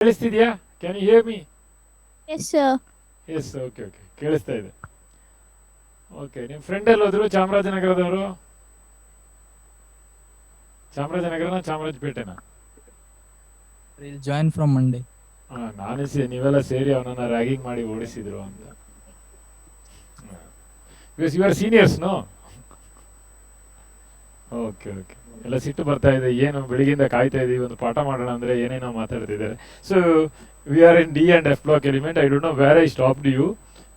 ಕೇಳಿಸ್ತಿದ್ಯಾ? Can you hear me? Yes, sir. Yes, okay okay, ಕೇಳಿಸ್ತಾ ಇದೆ. ಓಕೆ, ನಿಮ್ಮ ಫ್ರೆಂಡ್ ಎಲ್ಲಿ ಹೋದ್ರು? ಚಾಮರಾಜನಗರದವರು? ಚಾಮರಾಜನಗರನ ಚಾಮರಾಜಪೇಟೆನಾ? He'll join from Monday. ಹಾಂ, ನಾನೇ ನೀವೆಲ್ಲ ಸೇರಿ ಅವನನ್ನು ರ್ಯಾಗಿಂಗ್ ಮಾಡಿ ಓಡಿಸಿದ್ರು ಅಂತ. Because you are seniors, no? Okay okay, ಎಲ್ಲ ಸಿಟ್ಟು ಬರ್ತಾ ಇದೆ. ಏನು ಬೆಳಿಗ್ಗೆಯಿಂದ ಕಾಯ್ತಾ ಇದ್ದೀವಿ ಒಂದು ಪಾಠ ಮಾಡೋಣ ಅಂದರೆ ಏನೇನೋ ಮಾತಾಡ್ತಿದ್ದಾರೆ. So we are in D and F block element. I don't know where I stop you.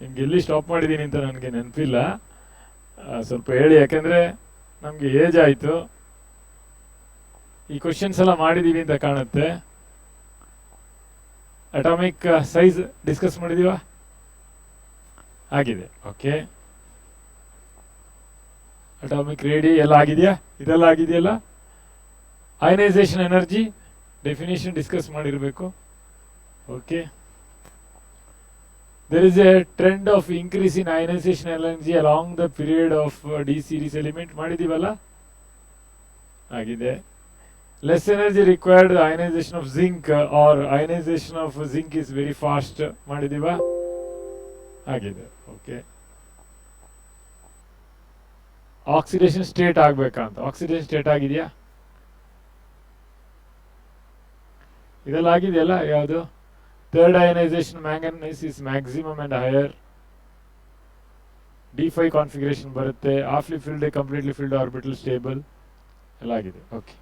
ನಿಮ್ಗೆ ಎಲ್ಲಿ ಸ್ಟಾಪ್ ಮಾಡಿದ್ದೀನಿ ಅಂತ ನನಗೆ ನೆನಪಿಲ್ಲ. ಸ್ವಲ್ಪ ಹೇಳಿ, ಯಾಕೆಂದರೆ ನಮಗೆ ಏಜ್ ಆಯಿತು. ಈ ಕ್ವಶನ್ಸ್ ಎಲ್ಲ ಮಾಡಿದ್ದೀವಿ ಅಂತ ಕಾಣುತ್ತೆ. ಅಟಾಮಿಕ್ ಸೈಜ್ ಡಿಸ್ಕಸ್ ಮಾಡಿದೀವ? ಆಗಿದೆ. ಓಕೆ, ಅಟಾಮಿಕ್ ರೇಡಿ ಎಲ್ಲ ಆಗಿದೆಯಾ? ಇದೆಲ್ಲ ಆಗಿದೆಯಲ್ಲ. ಅಯನೈಸೇಷನ್ ಎನರ್ಜಿ ಡೆಫಿನೇಷನ್ ಡಿಸ್ಕಸ್ ಮಾಡಿರಬೇಕು. Okay, there is a trend of increase in ionization energy along the period of D series element. ಮಾಡಿದೀವಲ್ಲ, ಆಗಿದೆ. Less energy required ionization of zinc or ionization of zinc is very fast. ಮಾಡಿದೀವ? ಆಗಿದೆ. Okay, oxidation state ಆಗ್ಬೇಕಂತ. Oxidation state ಆಗಿದೆಯಾ? ಇದೆಲ್ಲ ಆಗಿದೆಯಲ್ಲ. ಯಾವುದು? Third ionisation manganese is maximum and higher. D5 configuration ಬರುತ್ತೆ. Halfly filled, completely filled, orbital stable ಎಲ್ಲ ಆಗಿದೆ. Okay,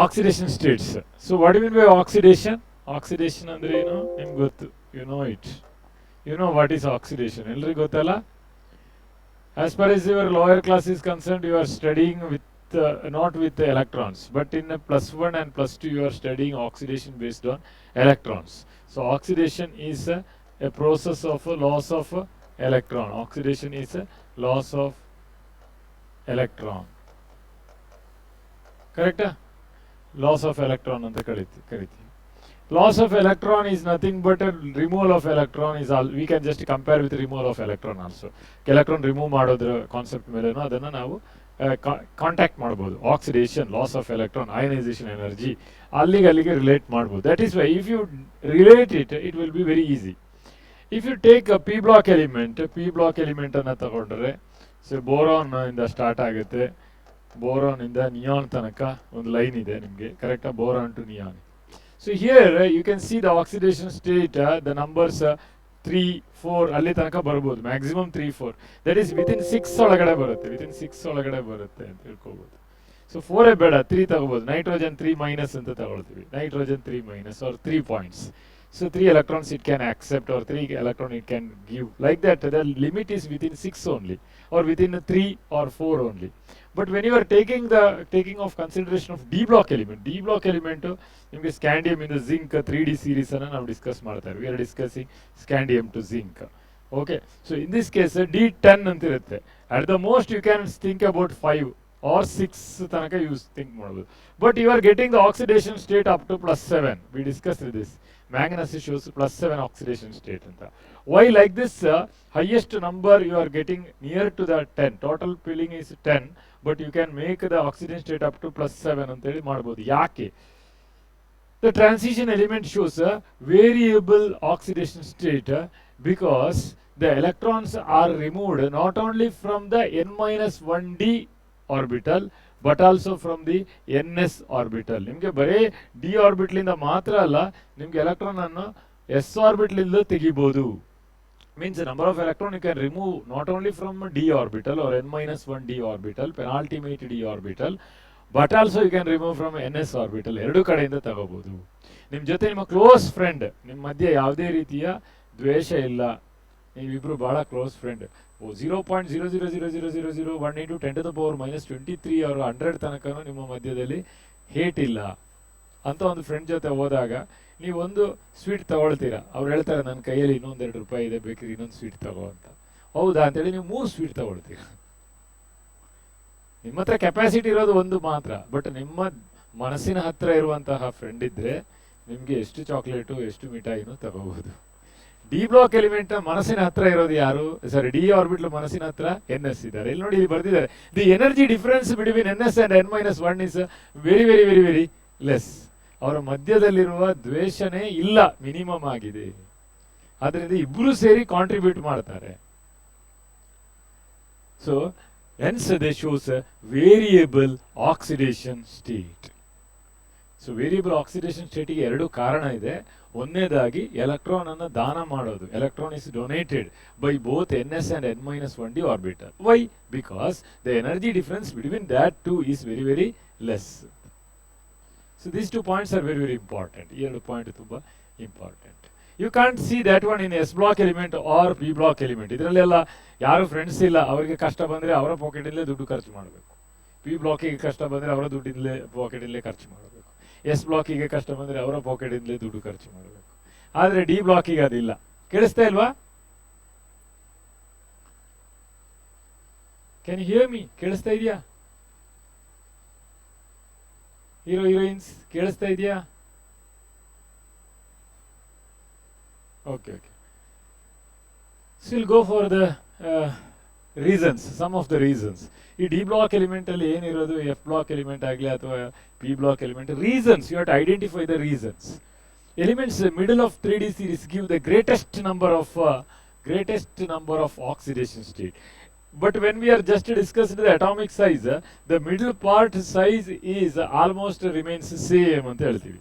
oxidation states. So what you mean by oxidation? Oxidation ಅಂದ್ರೆ ಏನು ನಿಮ್ಗೆ ಗೊತ್ತು. You know it. You know what is oxidation? ಎಲ್ರಿಗೂ ಗೊತ್ತಲ್ಲ. As far as your lower class is concerned, you are studying with not with the electrons, but in a +1 and +2 you are studying oxidation based on electrons. So oxidation is a process of loss of electron. Oxidation is a loss of electron. Correct? Loss of electron anta kariti. Loss of electron is nothing but a removal of electron. Is all we can just compare with removal of electron also. Electron remove ಮಾಡೋದ್ರ concept ಮೇಲೆನೂ ಅದನ್ನು ನಾವು contact ಮಾಡ್ಬೋದು. Oxidation, loss of electron, ionization energy, ಅಲ್ಲಿಗೆ relate ಮಾಡ್ಬೋದು. That is why if you relate it will be very easy. If you take a P block element ಅನ್ನು ತಗೊಂಡ್ರೆ, so boron ಇಂದ ಸ್ಟಾರ್ಟ್ ಆಗುತ್ತೆ. ಬೋರಾನ್ ಇಂದ ನಿಯಾನ್ ತನಕ ಒಂದು ಲೈನ್ ಇದೆ ನಿಮಗೆ. ಕರೆಕ್ಟಾ? Boron to neon. So here you can see the oxidation state, the numbers 3, 4 ಅಲ್ಲಿ ತನಕ ಬರ್ಬೋದು. ಮ್ಯಾಕ್ಸಿಮಮ್ 3, 4. ದಟ್ ಈಸ್ ವಿತಿನ್ 6 ಒಳಗಡೆ ಬರುತ್ತೆ. ವಿತಿನ್ 6 ಒಳಗಡೆ ಬರುತ್ತೆ ಅಂತ ತಿಳ್ಕೊಬೋದು. ಸೊ 4 ಬೇಡ, 3 ತಗೋಬೋದು. ನೈಟ್ರೋಜನ್ 3 ಮೈನಸ್ ಅಂತ ತಗೊಳ್ತೀವಿ. Nitrogen 3 minus or 3 points. So 3 electrons it can accept or 3 electron it can give. Like that, the limit is within 6 only or within 3 or 4 only. But when you are taking of consideration of D block element, ನಿಮಗೆ scandium ಇಂದ zinc 3D series ಅನ್ನು ನಾವು discuss ಮಾಡ್ತಾ ಇದ್ದೀವಿ. We are discussing scandium to zinc. Okay, so in this case D10 ಅಂತ ಇರುತ್ತೆ. At the most you can think about 5 or 6 ತನಕ use think ಮಾಡ್ಬೋದು. But you are getting the oxidation state up to +7. We discuss this. Manganese shows +7 oxidation state anta. Why like this? Highest number you are getting near to the 10. Total filling is 10, but you can make the oxidation state up to +7 ಅಂತ ಹೇಳಿ ಮಾಡಬಹುದು. ಯಾಕೆ? The transition element shows a variable oxidation state because the electrons are removed not only from the n-1d orbital but also from the ns orbital. ನಿಮಗೆ ಬರೀ D orbital ಇಂದ ಮಾತ್ರ ಅಲ್ಲ, ನಿಮಗೆ ಎಲೆಕ್ಟ್ರಾನ್ ಅನ್ನು ಎಸ್ ಆರ್ಬಿಟಲ್ ಇಂದ ತೆಗಿಬಹುದು. Means the number of electron you can remove not only from d orbital or n-1d orbital, penultimate d orbital, but also you can remove from ns orbital. ಎರಡು ಕಡೆಯಿಂದ ತಗೋಬಹುದು. ನಿಮ್ಮ ಜೊತೆ ನಿಮ್ಮ ಕ್ಲೋಸ್ ಫ್ರೆಂಡ್, ನಿಮ್ಮ ಮಧ್ಯೆ ಯಾವುದೇ ರೀತಿಯ ದ್ವೇಷ ಇಲ್ಲ, ನೀವಿಬ್ರು ಬಹಳ close friend. 0.000001 into 10 to the power -23 or 100 ತನಕನೂ ನಿಮ್ಮ ಮಧ್ಯದಲ್ಲಿ ಹೇಟ್ ಇಲ್ಲ ಅಂತ ಒಂದು ಫ್ರೆಂಡ್ ಜೊತೆ ಹೋದಾಗ ನೀವೊಂದು ಸ್ವೀಟ್ ತಗೊಳ್ತೀರಾ. ಅವ್ರು ಹೇಳ್ತಾರೆ ನನ್ನ ಕೈಯಲ್ಲಿ ಇನ್ನೊಂದು ₹2 ಇದೆ, ಬೇಕಿದ್ರೆ ಇನ್ನೊಂದು ಸ್ವೀಟ್ ತಗೋ ಅಂತ. ಹೌದಾ ಅಂತೇಳಿ ನೀವು 3 ಸ್ವೀಟ್ ತಗೊಳ್ತೀರಾ. ನಿಮ್ಮ ಹತ್ರ ಕೆಪಾಸಿಟಿ ಇರೋದು ಒಂದು ಮಾತ್ರ, ಬಟ್ ನಿಮ್ಮ ಮನಸ್ಸಿನ ಹತ್ರ ಇರುವಂತಹ ಫ್ರೆಂಡ್ ಇದ್ರೆ ನಿಮಗೆ ಎಷ್ಟು ಚಾಕ್ಲೇಟು ಎಷ್ಟು ಮಿಠಾಯಿನೂ ತಗೋಬಹುದು. ಡಿ ಬ್ಲಾಕ್ ಎಲಿಮೆಂಟ್ ಮನಸ್ಸಿನ ಹತ್ರ ಇರೋದು ಯಾರು? ಸಾರಿ, ಡಿ ಆರ್ಬಿಟಲ್ ಮನಸ್ಸಿನ ಹತ್ರ NS ಇದ್ದಾರೆ. ಇಲ್ಲಿ ನೋಡಿ, ಇಲ್ಲಿ ಬರ್ದಿದ್ದಾರೆ, the energy difference between NS and n-1 is very very very very less. ಅವರ ಮಧ್ಯದಲ್ಲಿರುವ ದ್ವೇಷನೇ ಇಲ್ಲ, ಮಿನಿಮಮ್ ಆಗಿದೆ. ಅದರಿಂದ ಇಬ್ರು ಸೇರಿ ಕಾಂಟ್ರಿಬ್ಯೂಟ್ ಮಾಡ್ತಾರೆ. So hence they shows a variable oxidation state. So variable oxidation ಸ್ಟೇಟಿಗೆ ಎರಡು ಕಾರಣ ಇದೆ. ಒಂದನೇದಾಗಿ ಎಲೆಕ್ಟ್ರಾನ್ ಅನ್ನು ದಾನ ಮಾಡೋದು. Electron is donated by both NS and N-1d orbital. Why? Because the energy difference between that two is very very less. So these two points are very very important. ಈ ಎರಡು ಪಾಯಿಂಟ್ ತುಂಬಾ important. You can't see that one in S block element or P block element. ಇದರಲ್ಲೆಲ್ಲ ಯಾರು friends ಇಲ್ಲ, ಅವರಿಗೆ ಕಷ್ಟ ಬಂದರೆ ಅವರ ಪಾಕೆಟಿಂದಲೇ ದುಡ್ಡು ಖರ್ಚು ಮಾಡಬೇಕು. ಪಿ ಬ್ಲಾಕಿಗೆ ಕಷ್ಟ ಬಂದರೆ ಅವರ ದುಡ್ಡಿಂದಲೇ ಪಾಕೆಟಿಂದಲೇ ಖರ್ಚು ಮಾಡಬೇಕು. ಎಸ್ ಬ್ಲಾಕಿಗೆ ಕಷ್ಟ ಬಂದರೆ ಅವರ ಪಾಕೆಟಿಂದಲೇ ದುಡ್ಡು ಖರ್ಚು ಮಾಡಬೇಕು. ಆದರೆ ಡಿ ಬ್ಲಾಕಿಗೆ ಅದಿಲ್ಲ. ಕೇಳಿಸ್ತಾ ಇಲ್ವಾ? Can you hear me? ಕೇಳಿಸ್ತಾ ಇದೆಯಾ? ಹೀರೋಯಿನ್ಸ್ ಕೇಳಿಸ್ತಾ ಇದೆಯಾ? Okay. So we'll go for the reasons, some of the reasons. ಈ ಡಿ ಬ್ಲಾಕ್ ಎಲಿಮೆಂಟ್ ಅಲ್ಲಿ ಏನಿರೋದು, ಎಫ್ ಬ್ಲಾಕ್ ಎಲಿಮೆಂಟ್ ಆಗಲಿ ಅಥವಾ P block element, reasons you have to identify the reasons. Elements middle of 3D series give the greatest number of oxidation state. But when we are just discussing the atomic size, the middle part size is almost remains same ಅಂತ ಹೇಳ್ತೀವಿ.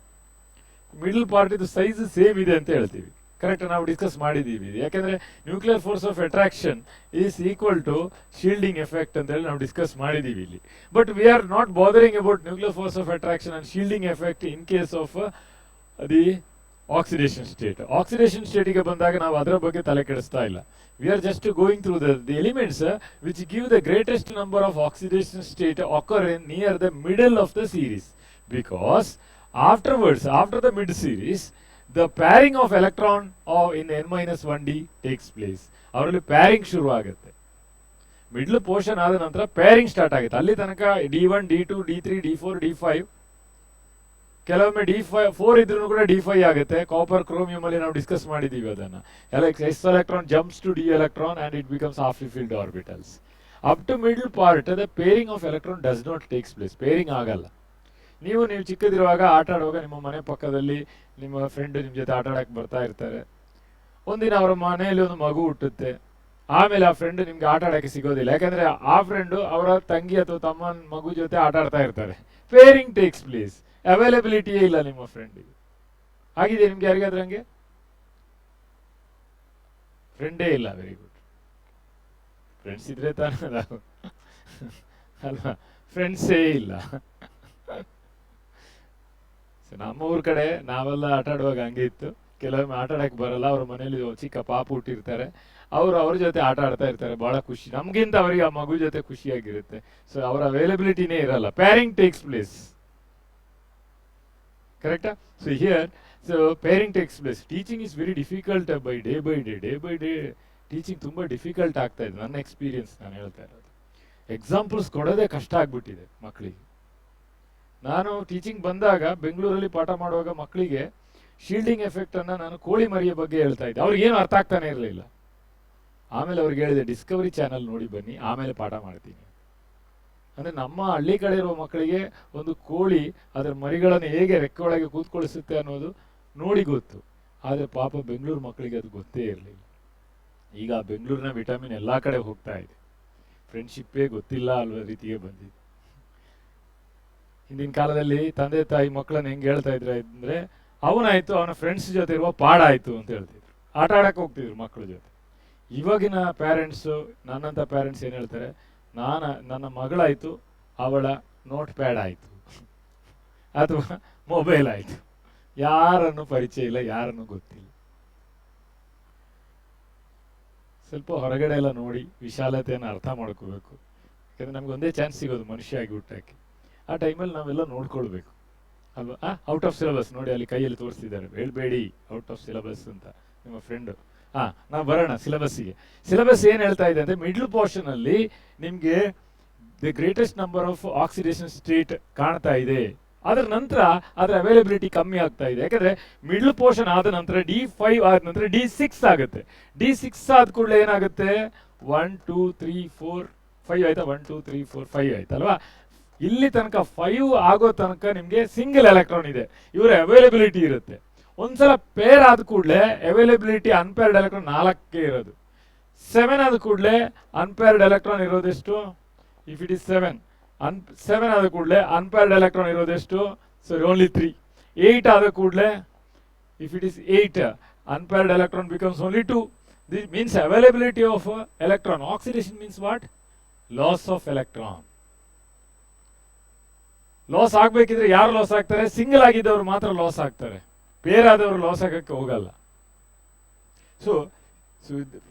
Middle part ಇದು size same ಇದೆ ಅಂತ ಹೇಳ್ತೀವಿ. Correct, ನಾವು discuss ಮಾಡಿದ್ದೀವಿ. ಯಾಕೆಂದ್ರೆ nuclear force of attraction is equal to shielding effect ಅಂತ ಹೇಳಿ ನಾವು ಡಿಸ್ಕಸ್ ಮಾಡಿದ್ದೀವಿ ಇಲ್ಲಿ. But we are not bothering about nuclear force of attraction and shielding effect in case of the oxidation state. Oxidation ಸ್ಟೇಟಿಗೆ ಬಂದಾಗ ನಾವು ಅದರ ಬಗ್ಗೆ ತಲೆ ಕೆಡಿಸ್ತಾ ಇಲ್ಲ. We are just going through the elements which give the greatest number of oxidation state occur in near the middle of the series. Because afterwards, after the mid series, the pairing of electron in N-1d takes place. ಅವರಲ್ಲಿ ಪ್ಯಾರಿಂಗ್ ಶುರು ಆಗುತ್ತೆ. Middle portion ಆದ ನಂತರ ಪ್ಯಾರಿಂಗ್ start ಆಗುತ್ತೆ. ಅಲ್ಲಿ ತನಕ D1, D2, D3, D4, D5, ಕೆಲವೊಮ್ಮೆ D4 ಇದ್ರೂ ಕೂಡ D5 ಆಗುತ್ತೆ. ಕಾಪರ್ ಕ್ರೋಮಿಯಂ ಅಲ್ಲಿ ನಾವು ಡಿಸ್ಕಸ್ ಮಾಡಿದೀವಿ ಅದನ್ನ. S electron jumps to D electron and it becomes halfly filled orbitals. Up to middle part the pairing of electron does not takes place. Pairing ಆಗಲ್ಲ. ನೀವು ಚಿಕ್ಕದಿರುವಾಗ ಆಟ ಆಡುವಾಗ ನಿಮ್ಮ ಮನೆ ಪಕ್ಕದಲ್ಲಿ ನಿಮ್ಮ ಫ್ರೆಂಡ್ ನಿಮ್ಮ ಜೊತೆ ಆಟ ಆಡಕ್ಕೆ ಬರ್ತಾ ಇರ್ತಾರೆ. ಒಂದಿನ ಅವರ ಮನೆಯಲ್ಲಿ ಒಂದು ಮಗು ಹುಟ್ಟುತ್ತೆ. ಆಮೇಲೆ ಆ ಫ್ರೆಂಡ್ ನಿಮ್ಗೆ ಆಟ ಆಡಕ್ಕೆ ಸಿಗೋದಿಲ್ಲ. ಯಾಕಂದ್ರೆ ಆ ಫ್ರೆಂಡ್ ಅವರ ತಂಗಿ ಅಥವಾ ತಮ್ಮನ ಮಗು ಜೊತೆ ಆಟ ಆಡ್ತಾ ಇರ್ತಾರೆ. Pairing takes place. ಅವೈಲಬಿಲಿಟಿಯೇ ಇಲ್ಲ ನಿಮ್ಮ ಫ್ರೆಂಡಿಗೆ. ಆಗಿದೆ ನಿಮ್ಗೆ ಯಾರಿಗಾದ್ರೆ ಹಂಗೆ? ಫ್ರೆಂಡೇ ಇಲ್ಲ. Very good. ಫ್ರೆಂಡ್ಸ್ ಇದ್ರೆ ತಾನೇ ಅಲ್ವಾ? ಫ್ರೆಂಡ್ಸೇ ಇಲ್ಲ. ನಮ್ಮ ಊರ್ ಕಡೆ ನಾವೆಲ್ಲ ಆಟ ಆಡುವಾಗ ಹಂಗೆ ಇತ್ತು. ಕೆಲವೊಮ್ಮೆ ಆಟ ಆಡಕ್ ಬರಲ್ಲ, ಅವ್ರ ಮನೇಲಿ ಚಿಕ್ಕ ಪಾಪು ಹುಟ್ಟಿರ್ತಾರೆ, ಅವ್ರ ಜೊತೆ ಆಟ ಆಡ್ತಾ ಇರ್ತಾರೆ. ಬಹಳ ಖುಷಿ, ನಮ್ಗಿಂತ ಅವರಿಗೆ ಆ ಮಗು ಜೊತೆ ಖುಷಿಯಾಗಿರುತ್ತೆ. ಸೊ ಅವರ ಅವೈಲಬಿಲಿಟಿನೇ ಇರಲ್ಲ. ಪ್ಯಾರಿಂಗ್ ಟೇಕ್ಸ್ ಪ್ಲೇಸ್. ಕರೆಕ್ಟಾ? So here pairing takes place. Teaching is very difficult by day. Teaching ತುಂಬಾ ಡಿಫಿಕಲ್ಟ್ ಆಗ್ತಾ ಇದೆ. ನನ್ನ ಎಕ್ಸ್ಪೀರಿಯನ್ಸ್ ನಾನು ಹೇಳ್ತಾ ಇರೋದು. ಎಕ್ಸಾಂಪಲ್ಸ್ ಕೊಡೋದೇ ಕಷ್ಟ ಆಗ್ಬಿಟ್ಟಿದೆ ಮಕ್ಕಳಿಗೆ. ನಾನು ಟೀಚಿಂಗ್ ಬಂದಾಗ ಬೆಂಗಳೂರಲ್ಲಿ ಪಾಠ ಮಾಡುವಾಗ ಮಕ್ಕಳಿಗೆ ಶೀಲ್ಡಿಂಗ್ ಎಫೆಕ್ಟ್ ಅನ್ನ ನಾನು ಕೋಳಿ ಮರಿಯ ಬಗ್ಗೆ ಹೇಳ್ತಾ ಇದ್ದೆ. ಅವ್ರಿಗೆ ಏನು ಅರ್ಥ ಆಗ್ತಾನೆ ಇರಲಿಲ್ಲ. ಆಮೇಲೆ ಅವ್ರಿಗೆ ಹೇಳಿದೆ, ಡಿಸ್ಕವರಿ ಚಾನಲ್ ನೋಡಿ ಬನ್ನಿ, ಆಮೇಲೆ ಪಾಠ ಮಾಡ್ತೀನಿ. ಅಂದ್ರೆ ನಮ್ಮ ಹಳ್ಳಿ ಕಡೆ ಇರುವ ಮಕ್ಕಳಿಗೆ ಒಂದು ಕೋಳಿ ಅದರ ಮರಿಗಳನ್ನು ಹೇಗೆ ರೆಕ್ಕೆ ಒಳಗೆ ಕೂತ್ಕೊಳಿಸುತ್ತೆ ಅನ್ನೋದು ನೋಡಿ ಗೊತ್ತು. ಆದ್ರೆ ಪಾಪ ಬೆಂಗಳೂರು ಮಕ್ಕಳಿಗೆ ಅದು ಗೊತ್ತೇ ಇರಲಿಲ್ಲ. ಈಗ ಬೆಂಗಳೂರಿನ ವಿಟಮಿನ್ ಎಲ್ಲಾ ಕಡೆ ಹೋಗ್ತಾ ಇದೆ. ಫ್ರೆಂಡ್ಶಿಪ್ಪೇ ಗೊತ್ತಿಲ್ಲ ಅಲ್ವ ರೀತಿಗೆ ಬಂದಿದೆ. ಹಿಂದಿನ ಕಾಲದಲ್ಲಿ ತಂದೆ ತಾಯಿ ಮಕ್ಕಳನ್ನ ಹೆಂಗೆ ಹೇಳ್ತಾ ಇದ್ರ ಅಂದ್ರೆ, ಅವನಾಯ್ತು ಅವನ ಫ್ರೆಂಡ್ಸ್ ಜೊತೆ ಇರುವ ಪಾಡಾಯ್ತು ಅಂತ ಹೇಳ್ತಿದ್ರು. ಆಟ ಆಡಕ್ಕೆ ಹೋಗ್ತಿದ್ರು ಮಕ್ಕಳ ಜೊತೆ. ಇವಾಗಿನ ಪ್ಯಾರೆಂಟ್ಸ್, ನನ್ನಂತ ಪ್ಯಾರೆಂಟ್ಸ್ ಏನ್ ಹೇಳ್ತಾರೆ, ನನ್ನ ಮಗಳಾಯ್ತು ಅವಳ ನೋಟ್ ಪ್ಯಾಡ್ ಆಯ್ತು ಅಥವಾ ಮೊಬೈಲ್ ಆಯ್ತು. ಯಾರನ್ನು ಪರಿಚಯ ಇಲ್ಲ, ಯಾರನ್ನು ಗೊತ್ತಿಲ್ಲ. ಸ್ವಲ್ಪ ಹೊರಗಡೆ ಎಲ್ಲ ನೋಡಿ ವಿಶಾಲತೆಯನ್ನು ಅರ್ಥ ಮಾಡ್ಕೋಬೇಕು. ಯಾಕಂದ್ರೆ ನಮ್ಗೆ ಒಂದೇ ಚಾನ್ಸ್ ಸಿಗೋದು ಮನುಷ್ಯ ಆಗಿ ಹುಟ್ಟಕ್ಕೆ. ಆ ಟೈಮಲ್ಲಿ ನಾವೆಲ್ಲ ನೋಡ್ಕೊಳ್ಬೇಕು ಅಲ್ವಾ? ಔಟ್ ಆಫ್ ಸಿಲೆಬಸ್ ನೋಡಿ, ಅಲ್ಲಿ ಕೈಯಲ್ಲಿ ತೋರಿಸ್ತಿದ್ದಾರೆ, ಹೇಳ್ಬೇಡಿ ಔಟ್ ಆಫ್ ಸಿಲೆಬಸ್ ಅಂತ ನಿಮ್ಮ ಫ್ರೆಂಡ್. ನಾವು ಬರೋಣ ಸಿಲೆಬಸ್ಸಿಗೆ. ಸಿಲೆಬಸ್ ಏನ್ ಹೇಳ್ತಾ ಇದೆ ಅಂದ್ರೆ, ಮಿಡ್ಲ್ ಪೋರ್ಷನ್ ಅಲ್ಲಿ ನಿಮ್ಗೆ the greatest number of oxidation state ಕಾಣ್ತಾ ಇದೆ. ಅದರ ನಂತರ ಅದರ ಅವೈಲಬಿಲಿಟಿ ಕಮ್ಮಿ ಆಗ್ತಾ ಇದೆ. ಯಾಕಂದ್ರೆ ಮಿಡ್ಲ್ ಪೋರ್ಷನ್ ಆದ ನಂತರ D5 ಆದ ನಂತರ D6 ಆಗುತ್ತೆ. D6 ಆದ ಕೂಡಲೇ ಏನಾಗುತ್ತೆ, 1 2 3 4 5 ಆಯ್ತಾ? 1 2 3 4 5 ಆಯ್ತಲ್ವಾ? ಇಲ್ಲಿ ತನಕ 5 ಆಗೋ ತನಕ ನಿಮಗೆ ಸಿಂಗಲ್ ಎಲೆಕ್ಟ್ರಾನ್ ಇದೆ, ಇವರ ಅವೈಲಬಿಲಿಟಿ ಇರುತ್ತೆ. ಒಂದ್ಸಲ ಪೇರ್ ಆದ ಕೂಡಲೇ ಅವೈಲಬಿಲಿಟಿ ಅನ್ಪೇರ್ಡ್ ಎಲೆಕ್ಟ್ರಾನ್ 4 ಇರೋದು. 7 ಆದ ಕೂಡಲೇ ಅನ್ಪೇರ್ಡ್ ಎಲೆಕ್ಟ್ರಾನ್ ಇರೋದೆಷ್ಟು? ಇಫ್ ಇಟ್ ಇಸ್ 7 ಆದ ಕೂಡಲೇ ಅನ್ಪೇರ್ಡ್ ಎಲೆಕ್ಟ್ರಾನ್ ಇರೋದೆಷ್ಟು? ಸರಿ, ಓನ್ಲಿ 3. 8 ಆದ ಕೂಡಲೇ if it is 8, unpaired electron becomes only 2. This means availability of electron. Oxidation means what? Loss of electron. Loss ಆಗಬೇಕಿದ್ರೆ ಯಾರು ಲಾಸ್ ಆಗ್ತಾರೆ? ಸಿಂಗಲ್ ಆಗಿದ್ದವರು ಮಾತ್ರ ಲಾಸ್ ಆಗ್ತಾರೆ, ಪೇರ್ ಆದವರು ಲಾಸ್ ಆಗಕ್ಕೆ ಹೋಗಲ್ಲ. So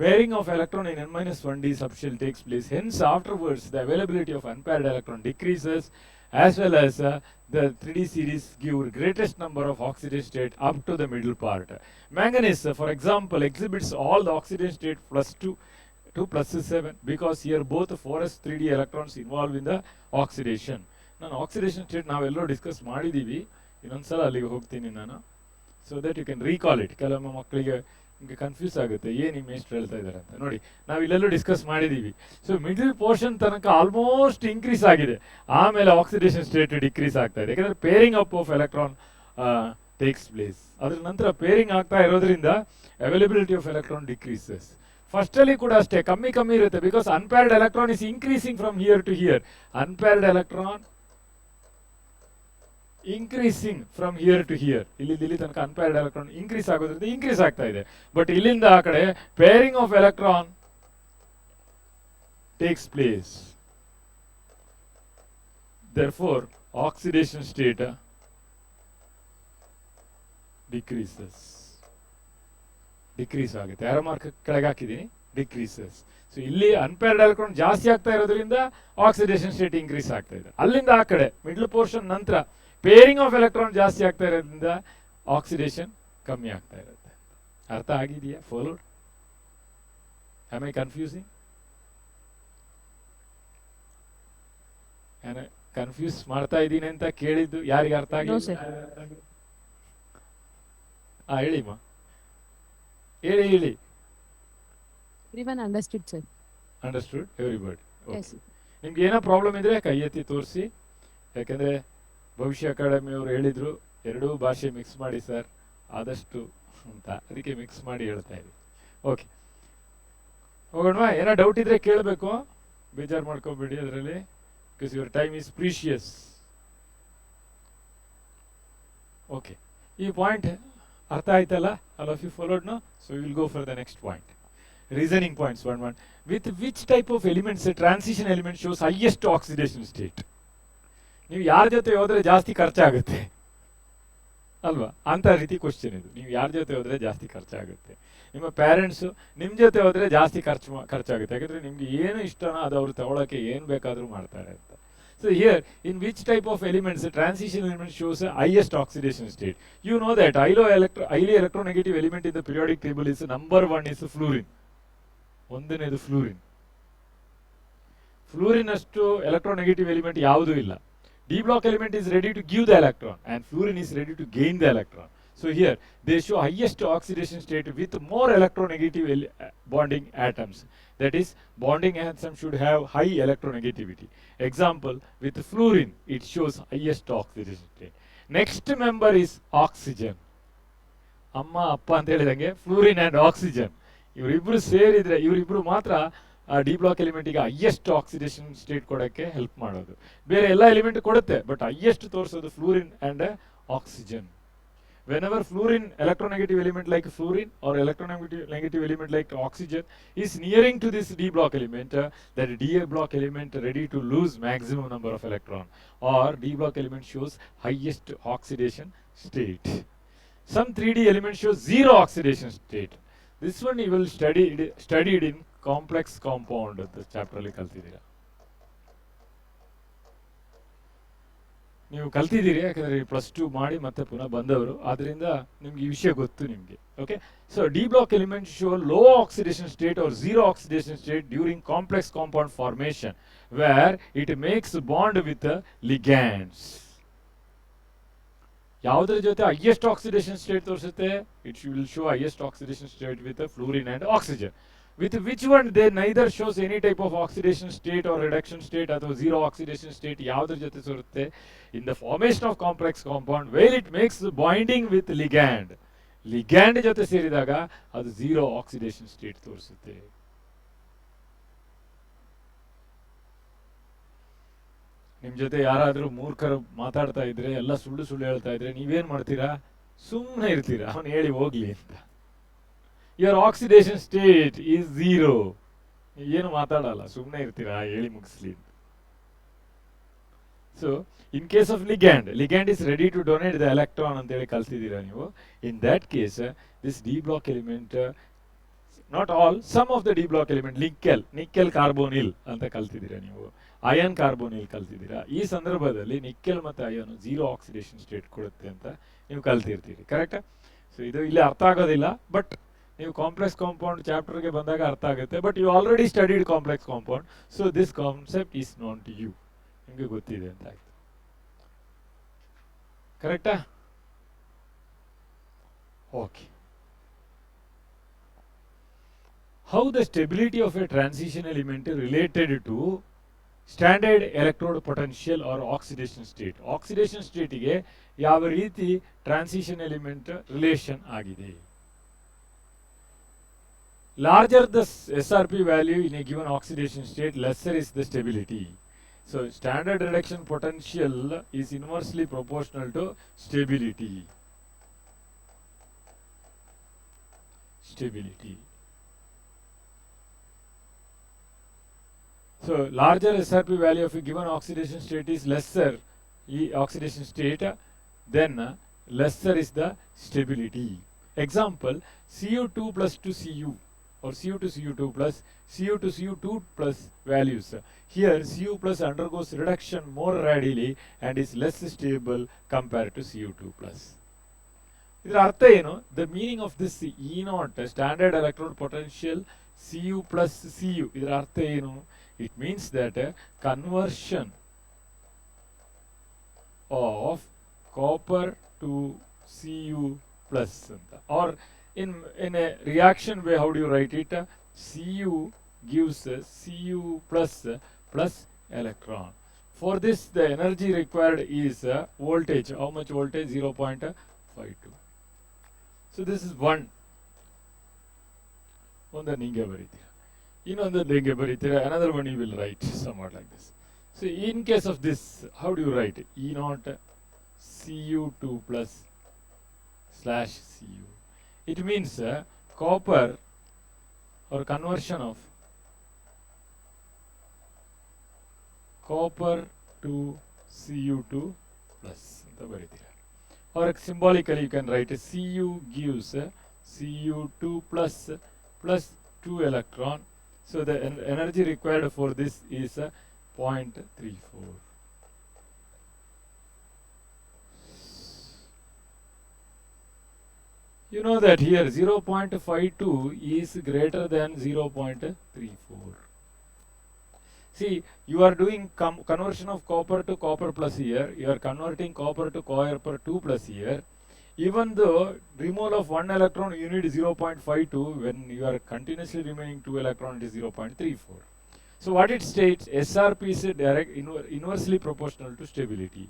pairing of electron in n-1d subshell takes place. Hence, afterwards, the availability of unpaired electron decreases, as well as the 3D series give greatest number of oxidation state up to the middle part. Manganese, for example, exhibits all the oxidation state plus 2 plus 7, because here both 4s 3D electrons involved in the oxidation. ನಾನು oxidation state ನಾವೆಲ್ಲರೂ discuss ಮಾಡಿದ್ದೀವಿ, ಇನ್ನೊಂದ್ಸಲ ಅಲ್ಲಿಗೆ ಹೋಗ್ತೀನಿ ನಾನು, so that you can recall it. ಕೆಲವೊಮ್ಮೆ ಮಕ್ಕಳಿಗೆ ನಿಮಗೆ ಕನ್ಫ್ಯೂಸ್ ಆಗುತ್ತೆ ಏನು ನಿಮ್ಮ ಎಷ್ಟು ಹೇಳ್ತಾ ಇದ್ದಾರೆ ಅಂತ. ನೋಡಿ, ನಾವು ಇಲ್ಲೆಲ್ಲೂ ಡಿಸ್ಕಸ್ ಮಾಡಿದ್ದೀವಿ. ಸೊ ಮಿಡಲ್ ಪೋರ್ಷನ್ ತನಕ ಆಲ್ಮೋಸ್ಟ್ ಇನ್ಕ್ರೀಸ್ ಆಗಿದೆ, ಆಮೇಲೆ ಆಕ್ಸಿಡೇಷನ್ ಸ್ಟೇಟ್ ಡಿಕ್ರೀಸ್ ಆಗ್ತಾ ಇದೆ, ಯಾಕಂದರೆ pairing up of electron takes place. ಅದ್ರ ನಂತರ ಪೇರಿಂಗ್ ಆಗ್ತಾ ಇರೋದ್ರಿಂದ ಅವೈಲಬಿಲಿಟಿ ಆಫ್ ಎಲೆಕ್ಟ್ರಾನ್ ಡಿಕ್ರೀಸಸ್. ಫಸ್ಟಲ್ಲಿ ಕೂಡ ಅಷ್ಟೇ ಕಮ್ಮಿ ಇರುತ್ತೆ, because unpaired electron is increasing from here to here. Unpaired electron increasing from here to here, ಇಲ್ಲಿ ತನಕ ಅನ್ಪೇರ್ಡ್ ಎಲೆಕ್ಟ್ರಾನ್ ಇನ್ಕ್ರೀಸ್ ಆಗೋದ್ರಿಂದ ಇನ್ಕ್ರೀಸ್ ಆಗ್ತಾ ಇದೆ. ಬಟ್ ಇಲ್ಲಿಂದ ಆ ಕಡೆ pairing of electron takes place. therefore oxidation state decrease ಆಗುತ್ತೆ. ಆರೋ ಮಾರ್ಕ್ ಕೆಳಗೆ ಹಾಕಿದ್ದೀನಿ, ಡಿಕ್ರೀಸಸ್. ಸೊ ಇಲ್ಲಿ ಅನ್ಪೇರ್ಡ್ ಎಲೆಕ್ಟ್ರಾನ್ ಜಾಸ್ತಿ ಆಗ್ತಾ ಇರೋದ್ರಿಂದ ಆಕ್ಸಿಡೇಷನ್ ಸ್ಟೇಟ್ ಇನ್ಕ್ರೀಸ್ ಆಗ್ತಾ ಇದೆ. ಅಲ್ಲಿಂದ ಆ ಕಡೆ ಮಿಡ್ಲ್ ಪೋರ್ಷನ್ ನಂತರ ಪೇರಿಂಗ್ ಆಫ್ ಎಲೆಕ್ಟ್ರಾನ್ ಜಾಸ್ತಿ ಆಗ್ತಾ ಇರೋದ್ರಿಂದ ಆಕ್ಸಿಡೇಷನ್ ಕಮ್ಮಿ ಆಗ್ತಾ ಇರುತ್ತೆ. ಅರ್ಥ ಆಗಿದೆಯಾ? Followed? Am I confusing? Confuse ಮಾಡ್ತಾ ಇದ್ದೀನಿ ಅಂತ ಕೇಳಿದ್ದು ಯಾರಿಗೆ ಅರ್ಥ ಆಗಿಲ್ಲ? ಹೇಳಿಮ್ಮ, ಹೇಳಿ. Everyone understood, sir. Understood, everybody. Okay. Yes. ನಿಮ್ಗೆ ಏನೋ ಪ್ರಾಬ್ಲಮ್ ಇದ್ರೆ ಕೈ ಎತ್ತಿ ತೋರಿಸಿ, ಯಾಕಂದ್ರೆ ಭವಿಷ್ಯ ಅಕಾಡೆಮಿಯವರು ಹೇಳಿದ್ರು ಎರಡೂ ಭಾಷೆ ಮಿಕ್ಸ್ ಮಾಡಿ ಸರ್ ಆದಷ್ಟು ಅಂತ, ಅದಕ್ಕೆ ಮಿಕ್ಸ್ ಮಾಡಿ ಹೇಳ್ತಾ ಇದ್ವಿ. ಓಕೆ, ಹೋಗೋಣವಾ? ಏನೋ ಡೌಟ್ ಇದ್ರೆ ಕೇಳಬೇಕು, ಬೇಜಾರು ಮಾಡ್ಕೋಬೇಡಿ ಅದರಲ್ಲಿ, because your time is precious. Okay, ಈ ಪಾಯಿಂಟ್ ಅರ್ಥ ಆಯ್ತಲ್ಲ? All of you followed no? So will go for the next point. Reasoning points 1 with which type of elements a transition element shows highest oxidation state? ನೀವು ಯಾರ ಜೊತೆ ಹೋದ್ರೆ ಜಾಸ್ತಿ ಖರ್ಚಾಗುತ್ತೆ ಅಲ್ವಾ ಅಂತ ರೀತಿ ಕ್ವಶನ್ ಇದು. ನೀವು ಯಾರ ಜೊತೆ ಹೋದ್ರೆ ಜಾಸ್ತಿ ಖರ್ಚಾಗುತ್ತೆ? ನಿಮ್ಮ ಪೇರೆಂಟ್ಸು ನಿಮ್ಮ ಜೊತೆ ಹೋದ್ರೆ ಜಾಸ್ತಿ ಖರ್ಚಾಗುತ್ತೆ, ಯಾಕಂದ್ರೆ ನಿಮ್ಗೆ ಏನು ಇಷ್ಟನೋ ಅದು ಅವ್ರು ತಗೊಳಕ್ಕೆ ಏನು ಬೇಕಾದರೂ ಮಾಡ್ತಾರೆ ಅಂತ. So here, in which type of elements the transition element shows a highest oxidation state? You know that highly electronegative element in the periodic table is number 1 is fluorine. ಒಂದನೇದು ಫ್ಲೂರಿನ್. ಫ್ಲೂರಿನ್ ಅಷ್ಟು electronegative element ಯಾವುದೂ ಇಲ್ಲ. D block element is ready to give the electron and fluorine is ready to gain the electron. So here they show highest oxidation state with more electronegative bonding atoms. That is, bonding atom should have high electronegativity. Example, with fluorine it shows highest oxidation state. Next member is oxygen. ಅಮ್ಮ ಅಪ್ಪ ಅಂತ ಹೇಳಿದಂಗೆ fluorine and oxygen ಇವರಿಬ್ರು ಸೇರಿದ್ರೆ ಇವರಿಬ್ರು ಮಾತ್ರ D block ಎಲಿಮೆಂಟಿಗೆ highest oxidation state ಕೊಡೋಕ್ಕೆ ಹೆಲ್ಪ್ ಮಾಡೋದು. ಬೇರೆ ಎಲ್ಲ ಎಲಿಮೆಂಟ್ ಕೊಡುತ್ತೆ, ಬಟ್ ಹೈಯೆಸ್ಟ್ ತೋರಿಸೋದು fluorine and oxygen. Whenever fluorine, electronegative element like fluorine or electronegative element like oxygen is nearing to this D block element, that D block element ready to lose maximum number of electron, or D block element shows highest oxidation state. Some 3D element shows zero oxidation state. This one you will studied in complex compound the chapter ಅಲ್ಲಿ ಕಲ್ತಿದ್ದೀರಾ. ನೀವು ಕಲ್ತಿದ್ದೀರಿ, ಯಾಕಂದ್ರೆ +2 ಮಾಡಿ ಮತ್ತೆ ಪುನಃ ಬಂದವರು, ಆದ್ರಿಂದ ನಿಮ್ಗೆ ಈ ವಿಷಯ ಗೊತ್ತು ನಿಮ್ಗೆ. Okay, so D block element show low oxidation state or zero oxidation state during complex compound formation where it makes bond with ligands. ಯಾವುದರ ಜೊತೆ ಹೈಯೆಸ್ಟ್ ಆಕ್ಸಿಡೇಷನ್ ಸ್ಟೇಟ್ ತೋರಿಸುತ್ತೆ? It will show highest oxidation state with fluorine and oxygen. with which one they neither shows any type of oxidation state or reduction state ಅಥವಾ zero oxidation state ಯಾವುದ್ರ ಜೊತೆ ಸೇರುತ್ತೆ in the formation of complex compound where it makes binding with ligand ಜೊತೆ ಸೇರಿದಾಗ ಅದು zero oxidation state ತೋರಿಸುತ್ತೆ. ನಿಮ್ ಜೊತೆ ಯಾರಾದ್ರೂ ಮೂರ್ಖರು ಮಾತಾಡ್ತಾ ಇದ್ರೆ ಎಲ್ಲ ಸುಳ್ಳು ಸುಳ್ಳು ಹೇಳ್ತಾ ಇದ್ರೆ ನೀವೇನ್ ಮಾಡ್ತೀರಾ? ಸುಮ್ಮನೆ ಇರ್ತೀರಾ, ಅವನು ಹೇಳಿ ಹೋಗ್ಲಿ ಅಂತ. your oxidation state is zero. ಏನು ಮಾತಾಡಲ್ಲ, ಸುಮ್ಮನೆ ಇರ್ತೀರಾ, ಹೇಳಿ ಮುಗಿಸ್ಲಿ. So in case of ligand is ready to donate the electron ಅಂತ ಹೇಳಿ ಕಲ್ತಿದ್ದೀರಾ ನೀವು. In that case this d block element not all, some of the d block element nickel carbonyl ಅಂತ ಕಲ್ತಿದ್ದೀರಾ ನೀವು, ಅಯನ್ ಕಾರ್ಬೋನಿಲ್ ಕಲ್ತಿದ್ದೀರಾ. ಈ ಸಂದರ್ಭದಲ್ಲಿ ನಿಕ್ಕೆಲ್ ಮತ್ತು iron zero oxidation state ಕೊಡುತ್ತೆ ಅಂತ ನೀವು ಕಲ್ತಿರ್ತೀರಿ, ಕರೆಕ್ಟಾ? ಸೊ ಇದು ಇಲ್ಲಿ ಅರ್ಥ ಆಗೋದಿಲ್ಲ, ಬಟ್ ನೀವು ಕಾಂಪ್ಲೆಕ್ಸ್ ಕಾಂಪೌಂಡ್ ಚಾಪ್ಟರ್ಗೆ ಬಂದಾಗ ಅರ್ಥ ಆಗುತ್ತೆ. But you already studied complex compound, so this concept is known to you, ನಿಮಗೆ ಗೊತ್ತಿದೆ ಅಂತ ಆಯ್ತು, ಕರೆಕ್ಟಾ? Okay. How the stability of a transition element related to standard electrode potential or oxidation state. Oxidation state ಗೆ ಯಾವ ರೀತಿ transition element relation ಆಗಿದೆ. Larger the SRP value in a given oxidation state, lesser is the stability. So standard reduction potential is inversely proportional to stability. So larger SRP value of a given oxidation state is lesser oxidation state, then lesser is the stability. Example, Cu2 plus to Cu or Cu to Cu2 plus Cu to Cu2 plus values. Here Cu plus undergoes reduction more readily and is less stable compared to Cu2 plus. ಇದರ ಅರ್ಥ ಏನು? The meaning of this E0 standard electrode potential Cu plus Cu, ಇದರ ಅರ್ಥ ಏನು? It means that conversion of copper to Cu plus or in a reaction way, how do you write it? Cu gives Cu plus electron. For this the energy required is voltage. How much voltage? 0.52. So this is one. ಒಂದನ್ನು ಹಿಂಗೆ ಬರೀತೀರಾ, ಇನ್ನೊಂದನ್ನು ಹಿಂಗೆ ಬರೀತೀರಾ, another one you will write somewhat like this. So in case of this, how do you write it? E0 Cu2 plus slash Cu. It means copper or conversion of copper to Cu2 plus ಅಂತ ಬರೀತೀರಾ. Or symbolically you can write Cu gives Cu2 plus 2 electron. So the energy required for this is 0.34. You know that here 0.52 is greater than 0.34. See, you are doing conversion of copper to copper plus here. You are converting copper to copper 2 plus here. Even though removal of 1 electron you need 0.52, when you are continuously remaining 2 electron it is 0.34. So what it states, SRP is inversely proportional to stability.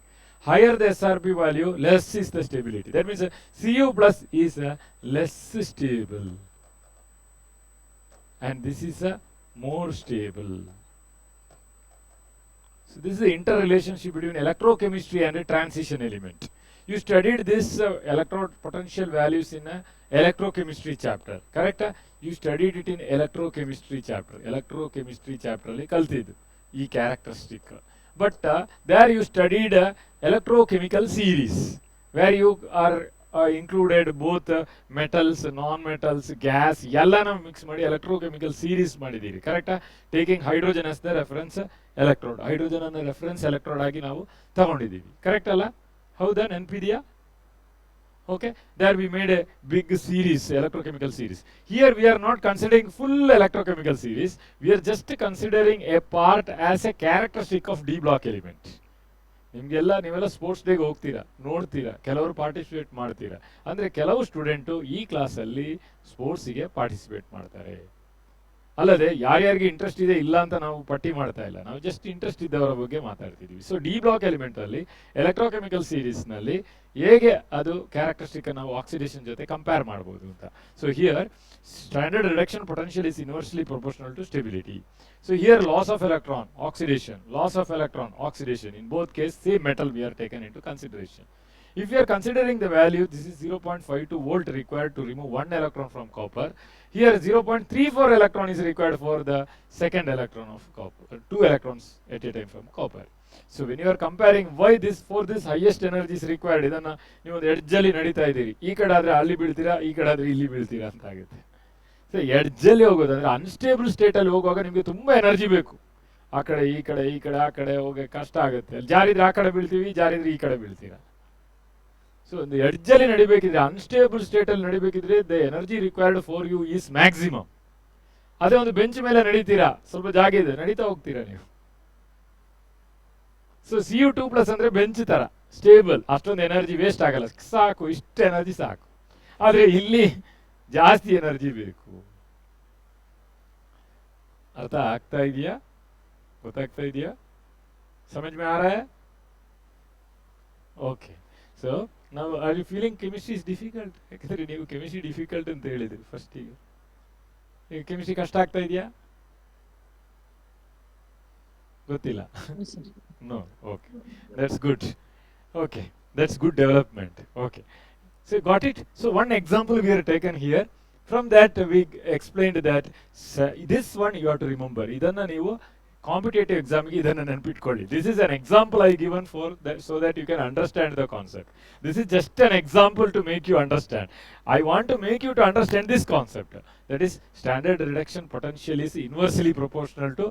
Higher the SRP value, less is the stability. That means Cu plus is less stable and this is more stable. So this is the interrelationship between electrochemistry and a transition element. You studied this electrode potential values in electrochemistry chapter, correct? You studied it in electrochemistry chapter. Electrochemistry chapter alli kaltiddu ee characteristic. But there you studied electrochemical series where you are included both metals, non-metals, gas, ಎಲ್ಲಾನ mix ಮಾಡಿ electrochemical series ಮಾಡಿದ್ದೀರಿ, ಕರೆಕ್ಟಾ? Taking hydrogen as the reference electrode. Hydrogen ಅನ್ನು reference electrode ಆಗಿ ನಾವು ತಗೊಂಡಿದ್ದೀವಿ, correct ಅಲ್ಲ? ಹೌದಾ? ನೆನಪಿದೆಯಾ? Okay, there we made a big series, electrochemical series. Here we are not considering full electrochemical series, we are just considering a part as a characteristic of D block element. ನಿಮಗೆಲ್ಲ ನೀವೆಲ್ಲ sports ಡೇಗೆ ಹೋಗ್ತೀರಾ, ನೋಡ್ತೀರಾ, ಕೆಲವರು participate ಮಾಡ್ತೀರಾ. ಅಂದರೆ ಕೆಲವು student ಈ ಕ್ಲಾಸಲ್ಲಿ ಸ್ಪೋರ್ಟ್ಸಿಗೆ ಪಾರ್ಟಿಸಿಪೇಟ್ ಮಾಡ್ತಾರೆ. ಅಲ್ಲದೆ ಯಾರ್ಯಾರಿಗೆ ಇಂಟ್ರೆಸ್ಟ್ ಇದೆ ಇಲ್ಲ ಅಂತ ನಾವು ಪಟ್ಟಿ ಮಾಡ್ತಾ ಇಲ್ಲ, ನಾವು ಜಸ್ಟ್ ಇಂಟ್ರೆಸ್ಟ್ ಇದ್ದವರ ಬಗ್ಗೆ ಮಾತಾಡ್ತಿದ್ದೀವಿ. ಸೊ ಡಿ ಬ್ಲಾಕ್ ಎಲಿಮೆಂಟ್ ಅಲ್ಲಿ ಎಲೆಕ್ಟ್ರೋಕೆಮಿಕಲ್ ಸೀರೀಸ್ ನಲ್ಲಿ ಹೇಗೆ ಅದು ಕ್ಯಾರೆಕ್ಟರಿಸ್ಟಿಕ್ ನಾವು ಆಕ್ಸಿಡೇಷನ್ ಜೊತೆ ಕಂಪೇರ್ ಮಾಡಬಹುದು ಅಂತ. So here standard reduction potential is inversely proportional to stability. So here loss of electron, oxidation, loss of electron, oxidation. In both cases, same metal we are taken into consideration. If we are considering the value, this is 0.52 volt required to remove 1 electron from copper. Here 0.34 electron is required for the second electron of copper, 2 electrons at a time from copper. So when you are comparing why this for this highest energy is required, ಇದನ್ನ ನೀವು ಒಂದು ಎಡ್ಜಲ್ಲಿ ನಡೀತಾ ಇದ್ದೀರಿ, ಈ ಕಡೆ ಆದ್ರೆ ಅಲ್ಲಿ ಬೀಳ್ತೀರಾ, ಈ ಕಡೆ ಆದ್ರೆ ಇಲ್ಲಿ ಬೀಳ್ತೀರಾ ಅಂತ ಆಗುತ್ತೆ. ಎಡ್ಜಲ್ಲಿ ಹೋಗೋದಂದ್ರೆ ಅನ್ಸ್ಟೇಬಲ್ ಸ್ಟೇಟ್ ಅಲ್ಲಿ ಹೋಗುವಾಗ ನಿಮಗೆ ತುಂಬಾ ಎನರ್ಜಿ ಬೇಕು. ಆ ಕಡೆ ಈ ಕಡೆ ಈ ಕಡೆ ಆ ಕಡೆ ಹೋಗಿ ಕಷ್ಟ ಆಗುತ್ತೆ. ಜಾರಿದ್ರೆ ಆ ಕಡೆ ಬೀಳ್ತೀವಿ, ಜಾರಿದ್ರೆ ಈ ಕಡೆ ಬೀಳ್ತೀರಾ. ಸೊ ಒಂದು ಎಡ್ಜಲ್ಲಿ ನಡಿಬೇಕಿದ್ರೆ, ಅನ್ಸ್ಟೇಬಲ್ ಸ್ಟೇಟ್ ಅಲ್ಲಿ ನಡಿಬೇಕಿದ್ರೆ the energy required for you is maximum. ಅದೇ ಒಂದು ಬೆಂಚ್ ಮೇಲೆ ನಡೀತೀರಾ, ಸ್ವಲ್ಪ ಜಾಗ ಇದೆ, ನಡೀತಾ ಹೋಗ್ತೀರಾ ನೀವು. ಸೊ Cu2+ ಅಂದ್ರೆ ಬೆಂಚ್ ತರ ಸ್ಟೇಬಲ್, ಅಷ್ಟೊಂದು ಎನರ್ಜಿ ವೇಸ್ಟ್ ಆಗಲ್ಲ, ಸಾಕು, ಇಷ್ಟು ಎನರ್ಜಿ ಸಾಕು. ಆದ್ರೆ ಇಲ್ಲಿ ಜಾಸ್ತಿ ಎನರ್ಜಿ ಬೇಕು. ಅರ್ಥ ಆಗ್ತಾ ಇದೆಯಾ? ಗೊತ್ತಾಗ್ತಾ ಇದೆಯಾ? ಸಮಜ್ ಮೇ ಆ ರಹಾ ಹೈ? ಓಕೆ. ಸೊ ನಾವು are you feeling chemistry is difficult? ಯಾಕಂದ್ರೆ ನೀವು ಕೆಮಿಸ್ಟ್ರಿ ಡಿಫಿಕಲ್ಟ್ ಅಂತ ಹೇಳಿದ್ರಿ ಫಸ್ಟ್. ಈಗ ಕೆಮಿಸ್ಟ್ರಿ ಕಷ್ಟ ಆಗ್ತಾ ಇದೆಯಾ? ಗೊತ್ತಿಲ್ಲ. No. Okay, that's good. Okay, that's good development. Okay, so got it. So one example we are taken here. From that we explained that this one you have to remember. Idanna ನೀವು competitive ಎಕ್ಸಾಮ್ಗೆ ಇದನ್ನು ನೆನಪಿಟ್ಕೊಳ್ಳಿ. This is an example I given for that so that you can understand the concept. This is just an example to make you understand. I want to make you to understand this concept. That is standard reduction potential is inversely proportional to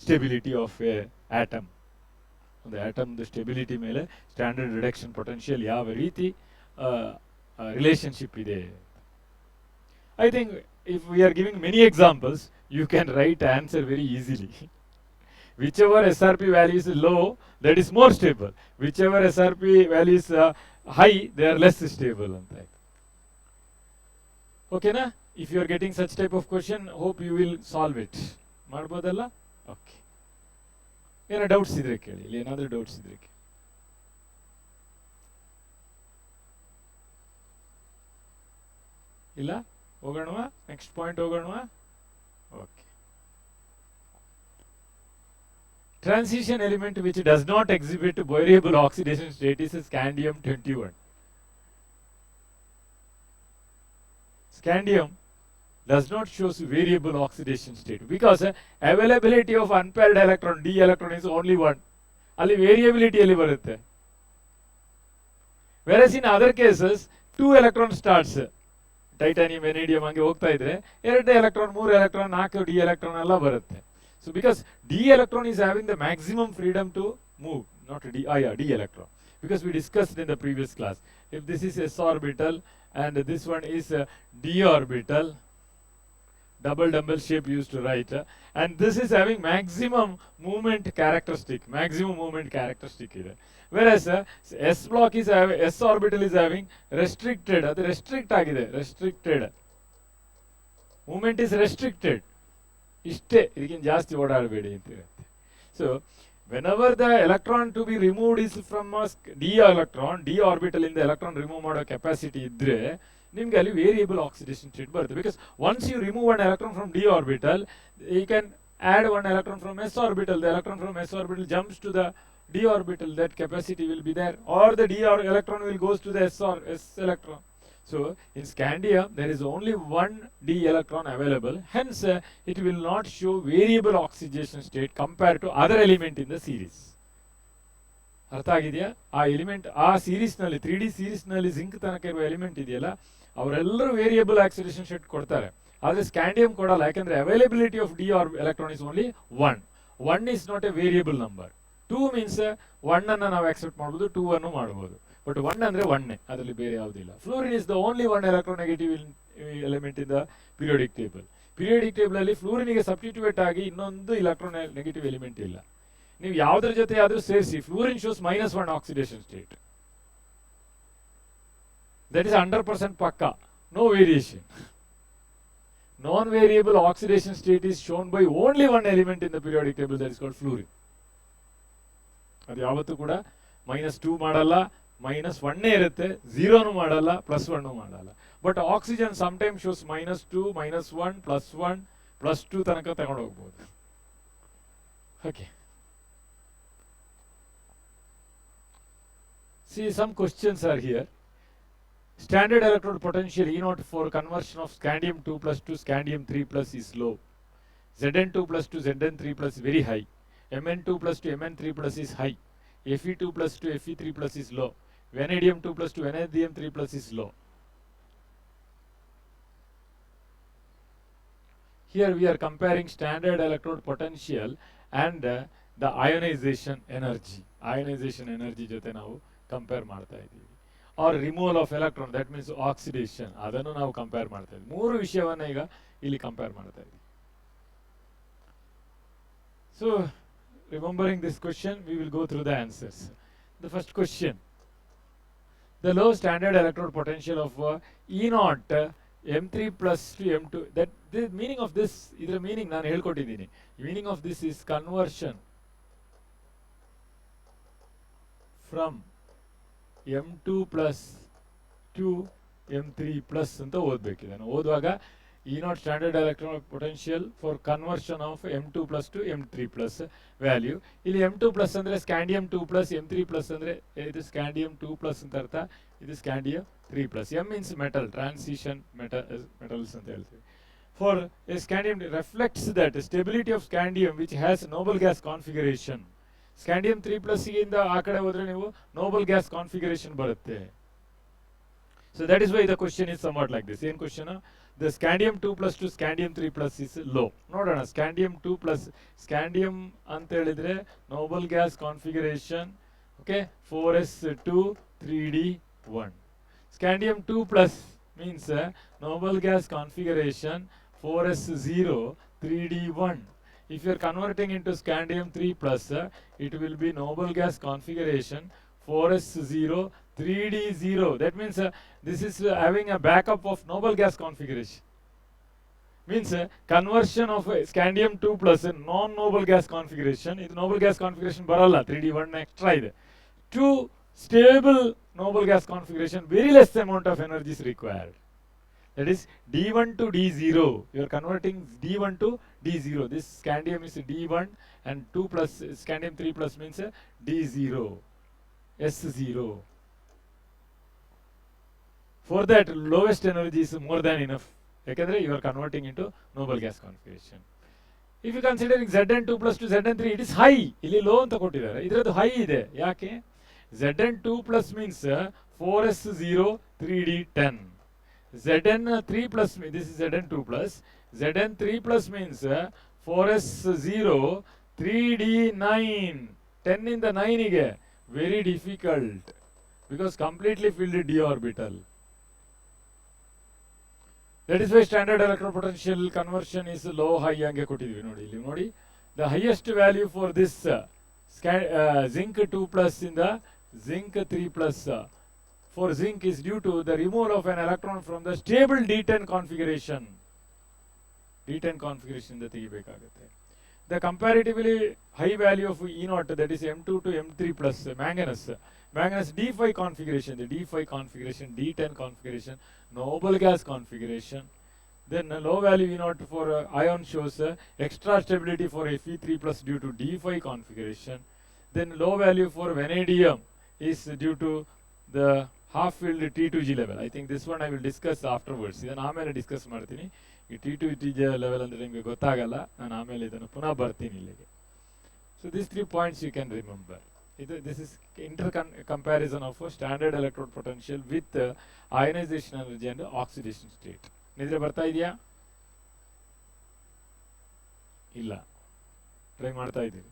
stability of a atom. ಒಂದು ಆಟಮ್ದು stability ಮೇಲೆ standard reduction potential ಯಾವ ರೀತಿ relationship ಇದೆ. I think if we are giving many examples, you can write answer very easily. Whichever SRP value is low, that is more stable. Whichever SRP value is high, they are less stable. Okay na? If you are getting such type of question, hope you will solve it. Madbodalla? Okay. Any doubts idre keli? Illi enaದರೂ doubts idre keli? ಇಲ್ಲ? ಹೋಗೋಣವಾ? Next point ಹೋಗೋಣವಾ? Okay. Transition element which does not exhibit variable oxidation state is scandium-21. Scandium does not show variable oxidation state because availability of unpaired electron d electron is only 1. ಅಲ್ಲಿ variability ಎಲ್ಲಿ ಬರುತ್ತೆ? Whereas in other cases 2 electron starts. Titanium ವೆನೇಡಿಯಂ ಹಂಗೆ ಹೋಗ್ತಾ ಇದ್ರೆ 2 electron 3 electron 4 D electron ಎಲ್ಲ ಬರುತ್ತೆ. So because D electron is having the maximum freedom to move, not D electron, because we discussed in the previous class. If this is S orbital and this one is d orbital, double shape used to write, and this is having maximum movement characteristic ಇದೆ. Whereas s block is s orbital is having restricted, ಅದು restrict ಆಗಿದೆ, restricted movement is restricted. ಇಷ್ಟೇ, ಇದಕ್ಕಿಂತ ಜಾಸ್ತಿ ಓಡಾಡಬೇಡಿ ಅಂತ ಇರುತ್ತೆ. So whenever the electron to be removed is from a d orbital ಇಂದ electron remove ಮಾಡೋ ಕೆಪಾಸಿಟಿ ಇದ್ರೆ ನಿಮ್ಗೆ ಅಲ್ಲಿ ವೇರಿಯಬಲ್ ಆಕ್ಸಿಡೇಷನ್ ಸ್ಟೇಟ್ ಬರುತ್ತೆ. Because once you remove one electron from D orbital, you can add one electron from s orbital. The electron from s orbital jumps to the d orbital. That capacity will be there, or the electron will goes to the s electron. So in scandium there is only one d electron available, hence it will not show variable oxidation state compared to other element in the series. ಅರ್ಥ ಆಗಿದೆಯಾ? ಆ element ಆ series ನಲ್ಲಿ 3D series ನಲ್ಲಿ zinc ತನಕ ಇರುವ element ಇದೆಯಲ್ಲ, ಅವರೆಲ್ಲರೂ ವೇರಿಯಬಲ್ ಆಕ್ಸಿಡೇಷನ್ ಸ್ಟೇಟ್ ಕೊಡ್ತಾರೆ. ಆದ್ರೆ ಸ್ಕ್ಯಾಂಡಿಯಂ ಕೊಡಲ್ಲ, ಯಾಕಂದ್ರೆ availability of D electron is only 1. 1 is not a variable number. 2 means 1 ಅನ್ನ ನಾವು ಆಕ್ಸೆಪ್ಟ್ ಮಾಡಬಹುದು, 2 ಅನ್ನು ಮಾಡಬಹುದು. ಬಟ್ 1 ಅಂದ್ರೆ 1, ಅದರಲ್ಲಿ ಬೇರೆ ಯಾವುದಿಲ್ಲ. Fluorine is the only one electronegative element in the periodic table. Periodic table ಅಲ್ಲಿ ಫ್ಲೂರಿನಿಗೆ ಸಬ್ಸ್ಟಿಟ್ಯೂಟ್ ಆಗಿ ಇನ್ನೊಂದು ಎಲೆಕ್ಟ್ರೋನೆಗೆಟಿವ್ ಎಲಿಮೆಂಟ್ ಇಲ್ಲ. ನೀವು ಯಾವುದ್ರ ಜೊತೆ ಆದ್ರೂ ಸೇರಿಸಿ, fluorine shows -1 oxidation state. That is 100% ಪಕ್ಕಾ, no variation. Non-variable oxidation state is shown by only one element in the periodic table, that is called fluorine. ಅದು ಯಾವತ್ತೂ ಕೂಡ -2 ಮಾಡಲ್ಲ, -1 ಇರುತ್ತೆ, 0 ಮಾಡಲ್ಲ, +1 ಮಾಡಲ್ಲ. ಬಟ್ ಆಕ್ಸಿಜನ್ ಸಮ್ಟೈಮ್ ಶೋಸ್ -2, -1, +1, +2 ತನಕ ತಗೊಂಡು ಹೋಗ್ಬೋದು. Okay, see some questions are here. Standard electrode potential E0 for conversion of scandium 2 plus to scandium 3 plus is low. Zn2 plus to Zn3 plus very high. Mn2 plus to Mn3 plus is high. Fe2 plus to Fe3 plus is low. Vanadium 2 plus to vanadium 3 plus is low. Here we are comparing standard electrode potential and the ionization energy. Ionization energy ಜೊತೆ ನಾವು compare ಮಾಡ್ತಾ ಇದ್ದೀವಿ. Or removal of electron, that means oxidation, ಅದನ್ನು ನಾವು compare ಮಾಡ್ತಾ ಇದ್ದೀವಿ. ಮೂರು ವಿಷಯವನ್ನ ಈಗ ಇಲ್ಲಿ ಕಂಪೇರ್ ಮಾಡ್ತಾ ಇದ್ದೀವಿ. So remembering this question, we will go through the answers. The first question, the low standard electrode potential of E0 M3 plus to M2, that the meaning of this, idra meaning ನಾನು ಹೇಳ್ಕೊಟ್ಟಿದ್ದೀನಿ. Meaning of this is conversion from M2 plus to M3 plus ಅಂತ ಓದಬೇಕು. ಇದನ್ನು ಓದುವಾಗ E0 standard electron potential for conversion of M2 plus to M3 plus value. ಇಲ್ಲಿ M2 plus ಅಂದ್ರೆ scandium 2 plus, M3 plus ಅಂದ್ರೆ ಇದು scandium 2 plus ಅಂತ ಅರ್ಥ, ಇದು scandium 3 plus. M means metal, transition metals ಅಂತ ಹೇಳ್ತೀವಿ. For a scandium reflects that stability of scandium which has noble gas configuration. Scandium 3 plus ಇಂದ ಆ ಕಡೆ ಹೋದ್ರೆ ನೀವು noble gas configuration ಬರುತ್ತೆ. So that is why the question is somewhat like this. Same question, the scandium 2 plus to scandium 3 plus is low. ನೋಡೋಣ, scandium 2 plus, scandium ಅಂತ ಹೇಳಿದ್ರೆ noble gas configuration, okay, 4s2 3d1. Scandium 2 plus means noble gas configuration 4s0 3d1. If you are converting into scandium 3 plus, it will be noble gas configuration 4s0 3d0. That means this is having a backup of noble gas configuration. Means conversion of scandium 2 plus non-noble gas configuration. ಇದು noble gas configuration ಬರಲ್ಲ, 3d1 extra ಇದೆ. To stable noble gas configuration, very less amount of energy is required. That is d1 to d0. You are converting d1 to d0. This scandium is d1 and 2 plus scandium 3 plus means d0, s0. For that, lowest energy is more than enough. ಯಾಕಂದ್ರೆ you are converting into noble gas configuration. If you considering Zn2 plus to Zn3, it is high. ಇಲ್ಲಿ low ಅಂತ ಕೊಟ್ಟಿದ್ದಾರೆ, ಇದರದ್ದು high ಇದೆ. ಯಾಕೆ? Zn2 plus means 4s0 3d10. Zn3 plus, this is Zn2 plus. Zn3 plus means 4s0 3d9. 10 in the 9 ige very difficult because completely filled d orbital. That is why standard electrode potential conversion is low high ಹಂಗೆ ಕೊಟ್ಟಿದ್ದೀವಿ. ನೋಡಿ ಇಲ್ಲಿ ನೋಡಿ, the highest value for this zinc 2 plus in the zinc 3 plus for zinc is due to the removal of an electron from the stable d10 configuration. d10 configuration ಇಂದ ತೆಗಿಬೇಕಾಗುತ್ತೆ. The comparatively high value of E0, that is M2 to M3 plus manganese D5 configuration, the D5 configuration, D10 configuration, noble gas configuration. Then low value E0 for ion shows extra stability for Fe3 plus due to D5 configuration. Then low value for vanadium is due to the half filled T2G level. I think this one I will discuss afterwards. ಇದನ್ನು ಆಮೇಲೆ discuss ಮಾಡ್ತೀನಿ. ಈ T2G level ಅಂದರೆ ನಿಮಗೆ ಗೊತ್ತಾಗಲ್ಲ, ನಾನು ಆಮೇಲೆ ಇದನ್ನು ಪುನಃ ಬರ್ತೀನಿ ಇಲ್ಲಿಗೆ. So these 3 points you can remember. This is comparison of standard electrode potential with ionization energy and oxidation state. ನಿದ್ರೆ ಬರ್ತಾ ಇದೆಯಾ? ಇಲ್ಲ, ಟ್ರೈ ಮಾಡ್ತಾ ಇದ್ದೀವಿ.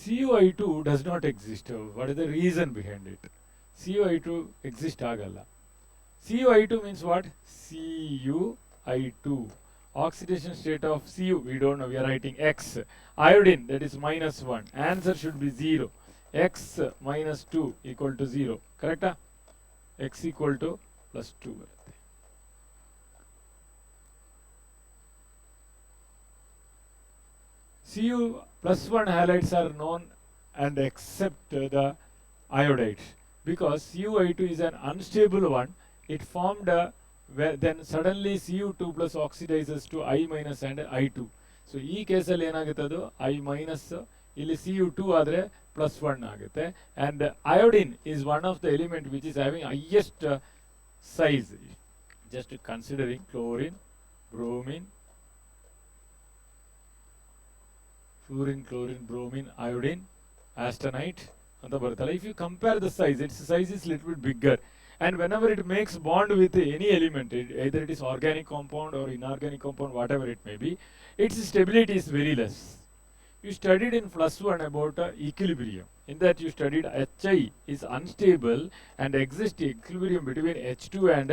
CuI2 does not exist. What is the reason behind it? CuI2 exist ಆಗಲ್ಲ. CuI2 means what? Cu(I2). Oxidation state of Cu, we don't know, we are writing X. Iodine, that is -1. Answer should be 0. x minus 2 equal to 0. Correcta? X equal to plus 2 ಬರುತ್ತೆ. Cu plus 1 halides are known and except the iodides, because Cu(I2) is an unstable one. It formed then suddenly Cu2 plus oxidizes to I minus and I2. So ಈ ಕೇಸಲ್ಲಿ ಏನಾಗುತ್ತೆ ಅದು I minus, ಇಲ್ಲಿ Cu2 ಆದರೆ plus 1 ಆಗುತ್ತೆ. And iodine is one of the element which is having highest size. Just considering chlorine, bromine, fluorine, chlorine, bromine, iodine, astenite ಅಂತ ಬರುತ್ತಲ್ಲ. If you compare the size, its size is little bit bigger, and whenever it makes bond with any element, either it is organic compound or inorganic compound, whatever it may be, its stability is very less. You studied in +1 about equilibrium. In that you studied Hi is unstable and exists equilibrium between H2 and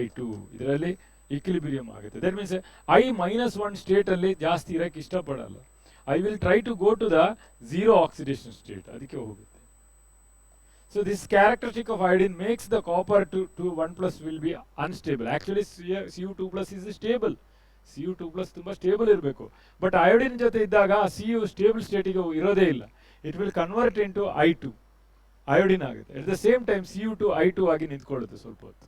I2. ಇದರಲ್ಲಿ equilibrium ಆಗುತ್ತೆ. That means I minus 1 state ಅಲ್ಲಿ ಜಾಸ್ತಿ ಇರಕ್ಕೆ ಇಷ್ಟಪಡಲ್ಲ. I will try to go to the zero oxidation state. ಅದಕ್ಕೆ ಹೋಗುತ್ತೆ. So this characteristic of iodine makes the copper to 1 plus will be unstable. Actually Cu2 plus is stable. Cu2 plus ತುಂಬಾ stable ಇರಬೇಕು. But iodine ಜೊತೆ ಇದ್ದಾಗ Cu stable ಸ್ಟೇಟಿಗೆ ಇರೋದೇ ಇಲ್ಲ. It will convert into I2. Iodine ಆಗುತ್ತೆ. At the same time Cu2 I2 ಆಗಿ ನಿಂತ್ಕೊಳ್ಳುತ್ತೆ ಸ್ವಲ್ಪ ಹೊತ್ತು.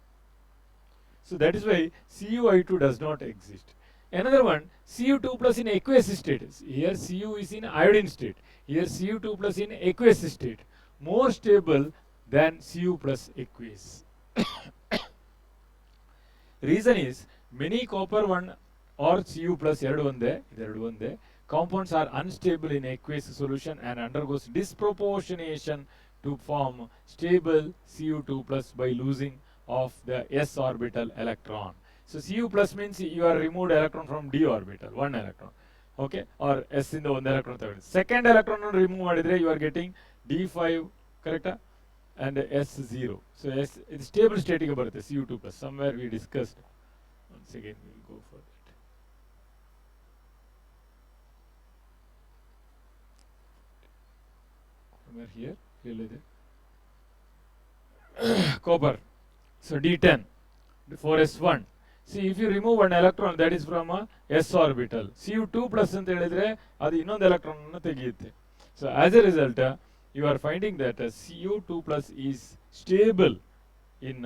So that is why Cu(I2) does not exist. Another one, Cu2 plus in aqueous state. Here Cu is in iodine state. Here Cu2 plus in aqueous state. More stable than Cu plus aqueous. Reason is many copper 1 or Cu plus ಎರಡು ಒಂದೇ compounds are unstable in aqueous solution and undergoes disproportionation to form stable Cu2 plus by losing of the s orbital electron. So Cu plus means you are removed electron from d orbital, one electron, okay, or s in the one electron ತಗೊಂಡು second electron remove ಮಾಡಿದ್ರೆ you are getting d5, correct, and s0. So s is stable state ಗೆ ಬರುತ್ತೆ Cu2 plus. Somewhere we discussed. Once again we will go for that. Somewhere here ಹೇಳಿದೆ copper. So d10, 4s1. See, if you remove one electron, that is from a s orbital. Cu2 plus ಅಂತ ಹೇಳಿದ್ರೆ ಅದು ಇನ್ನೊಂದು electron ಅನ್ನು ತೆಗೆಯುತ್ತೆ. So as a result, you are finding that Cu2 plus is stable in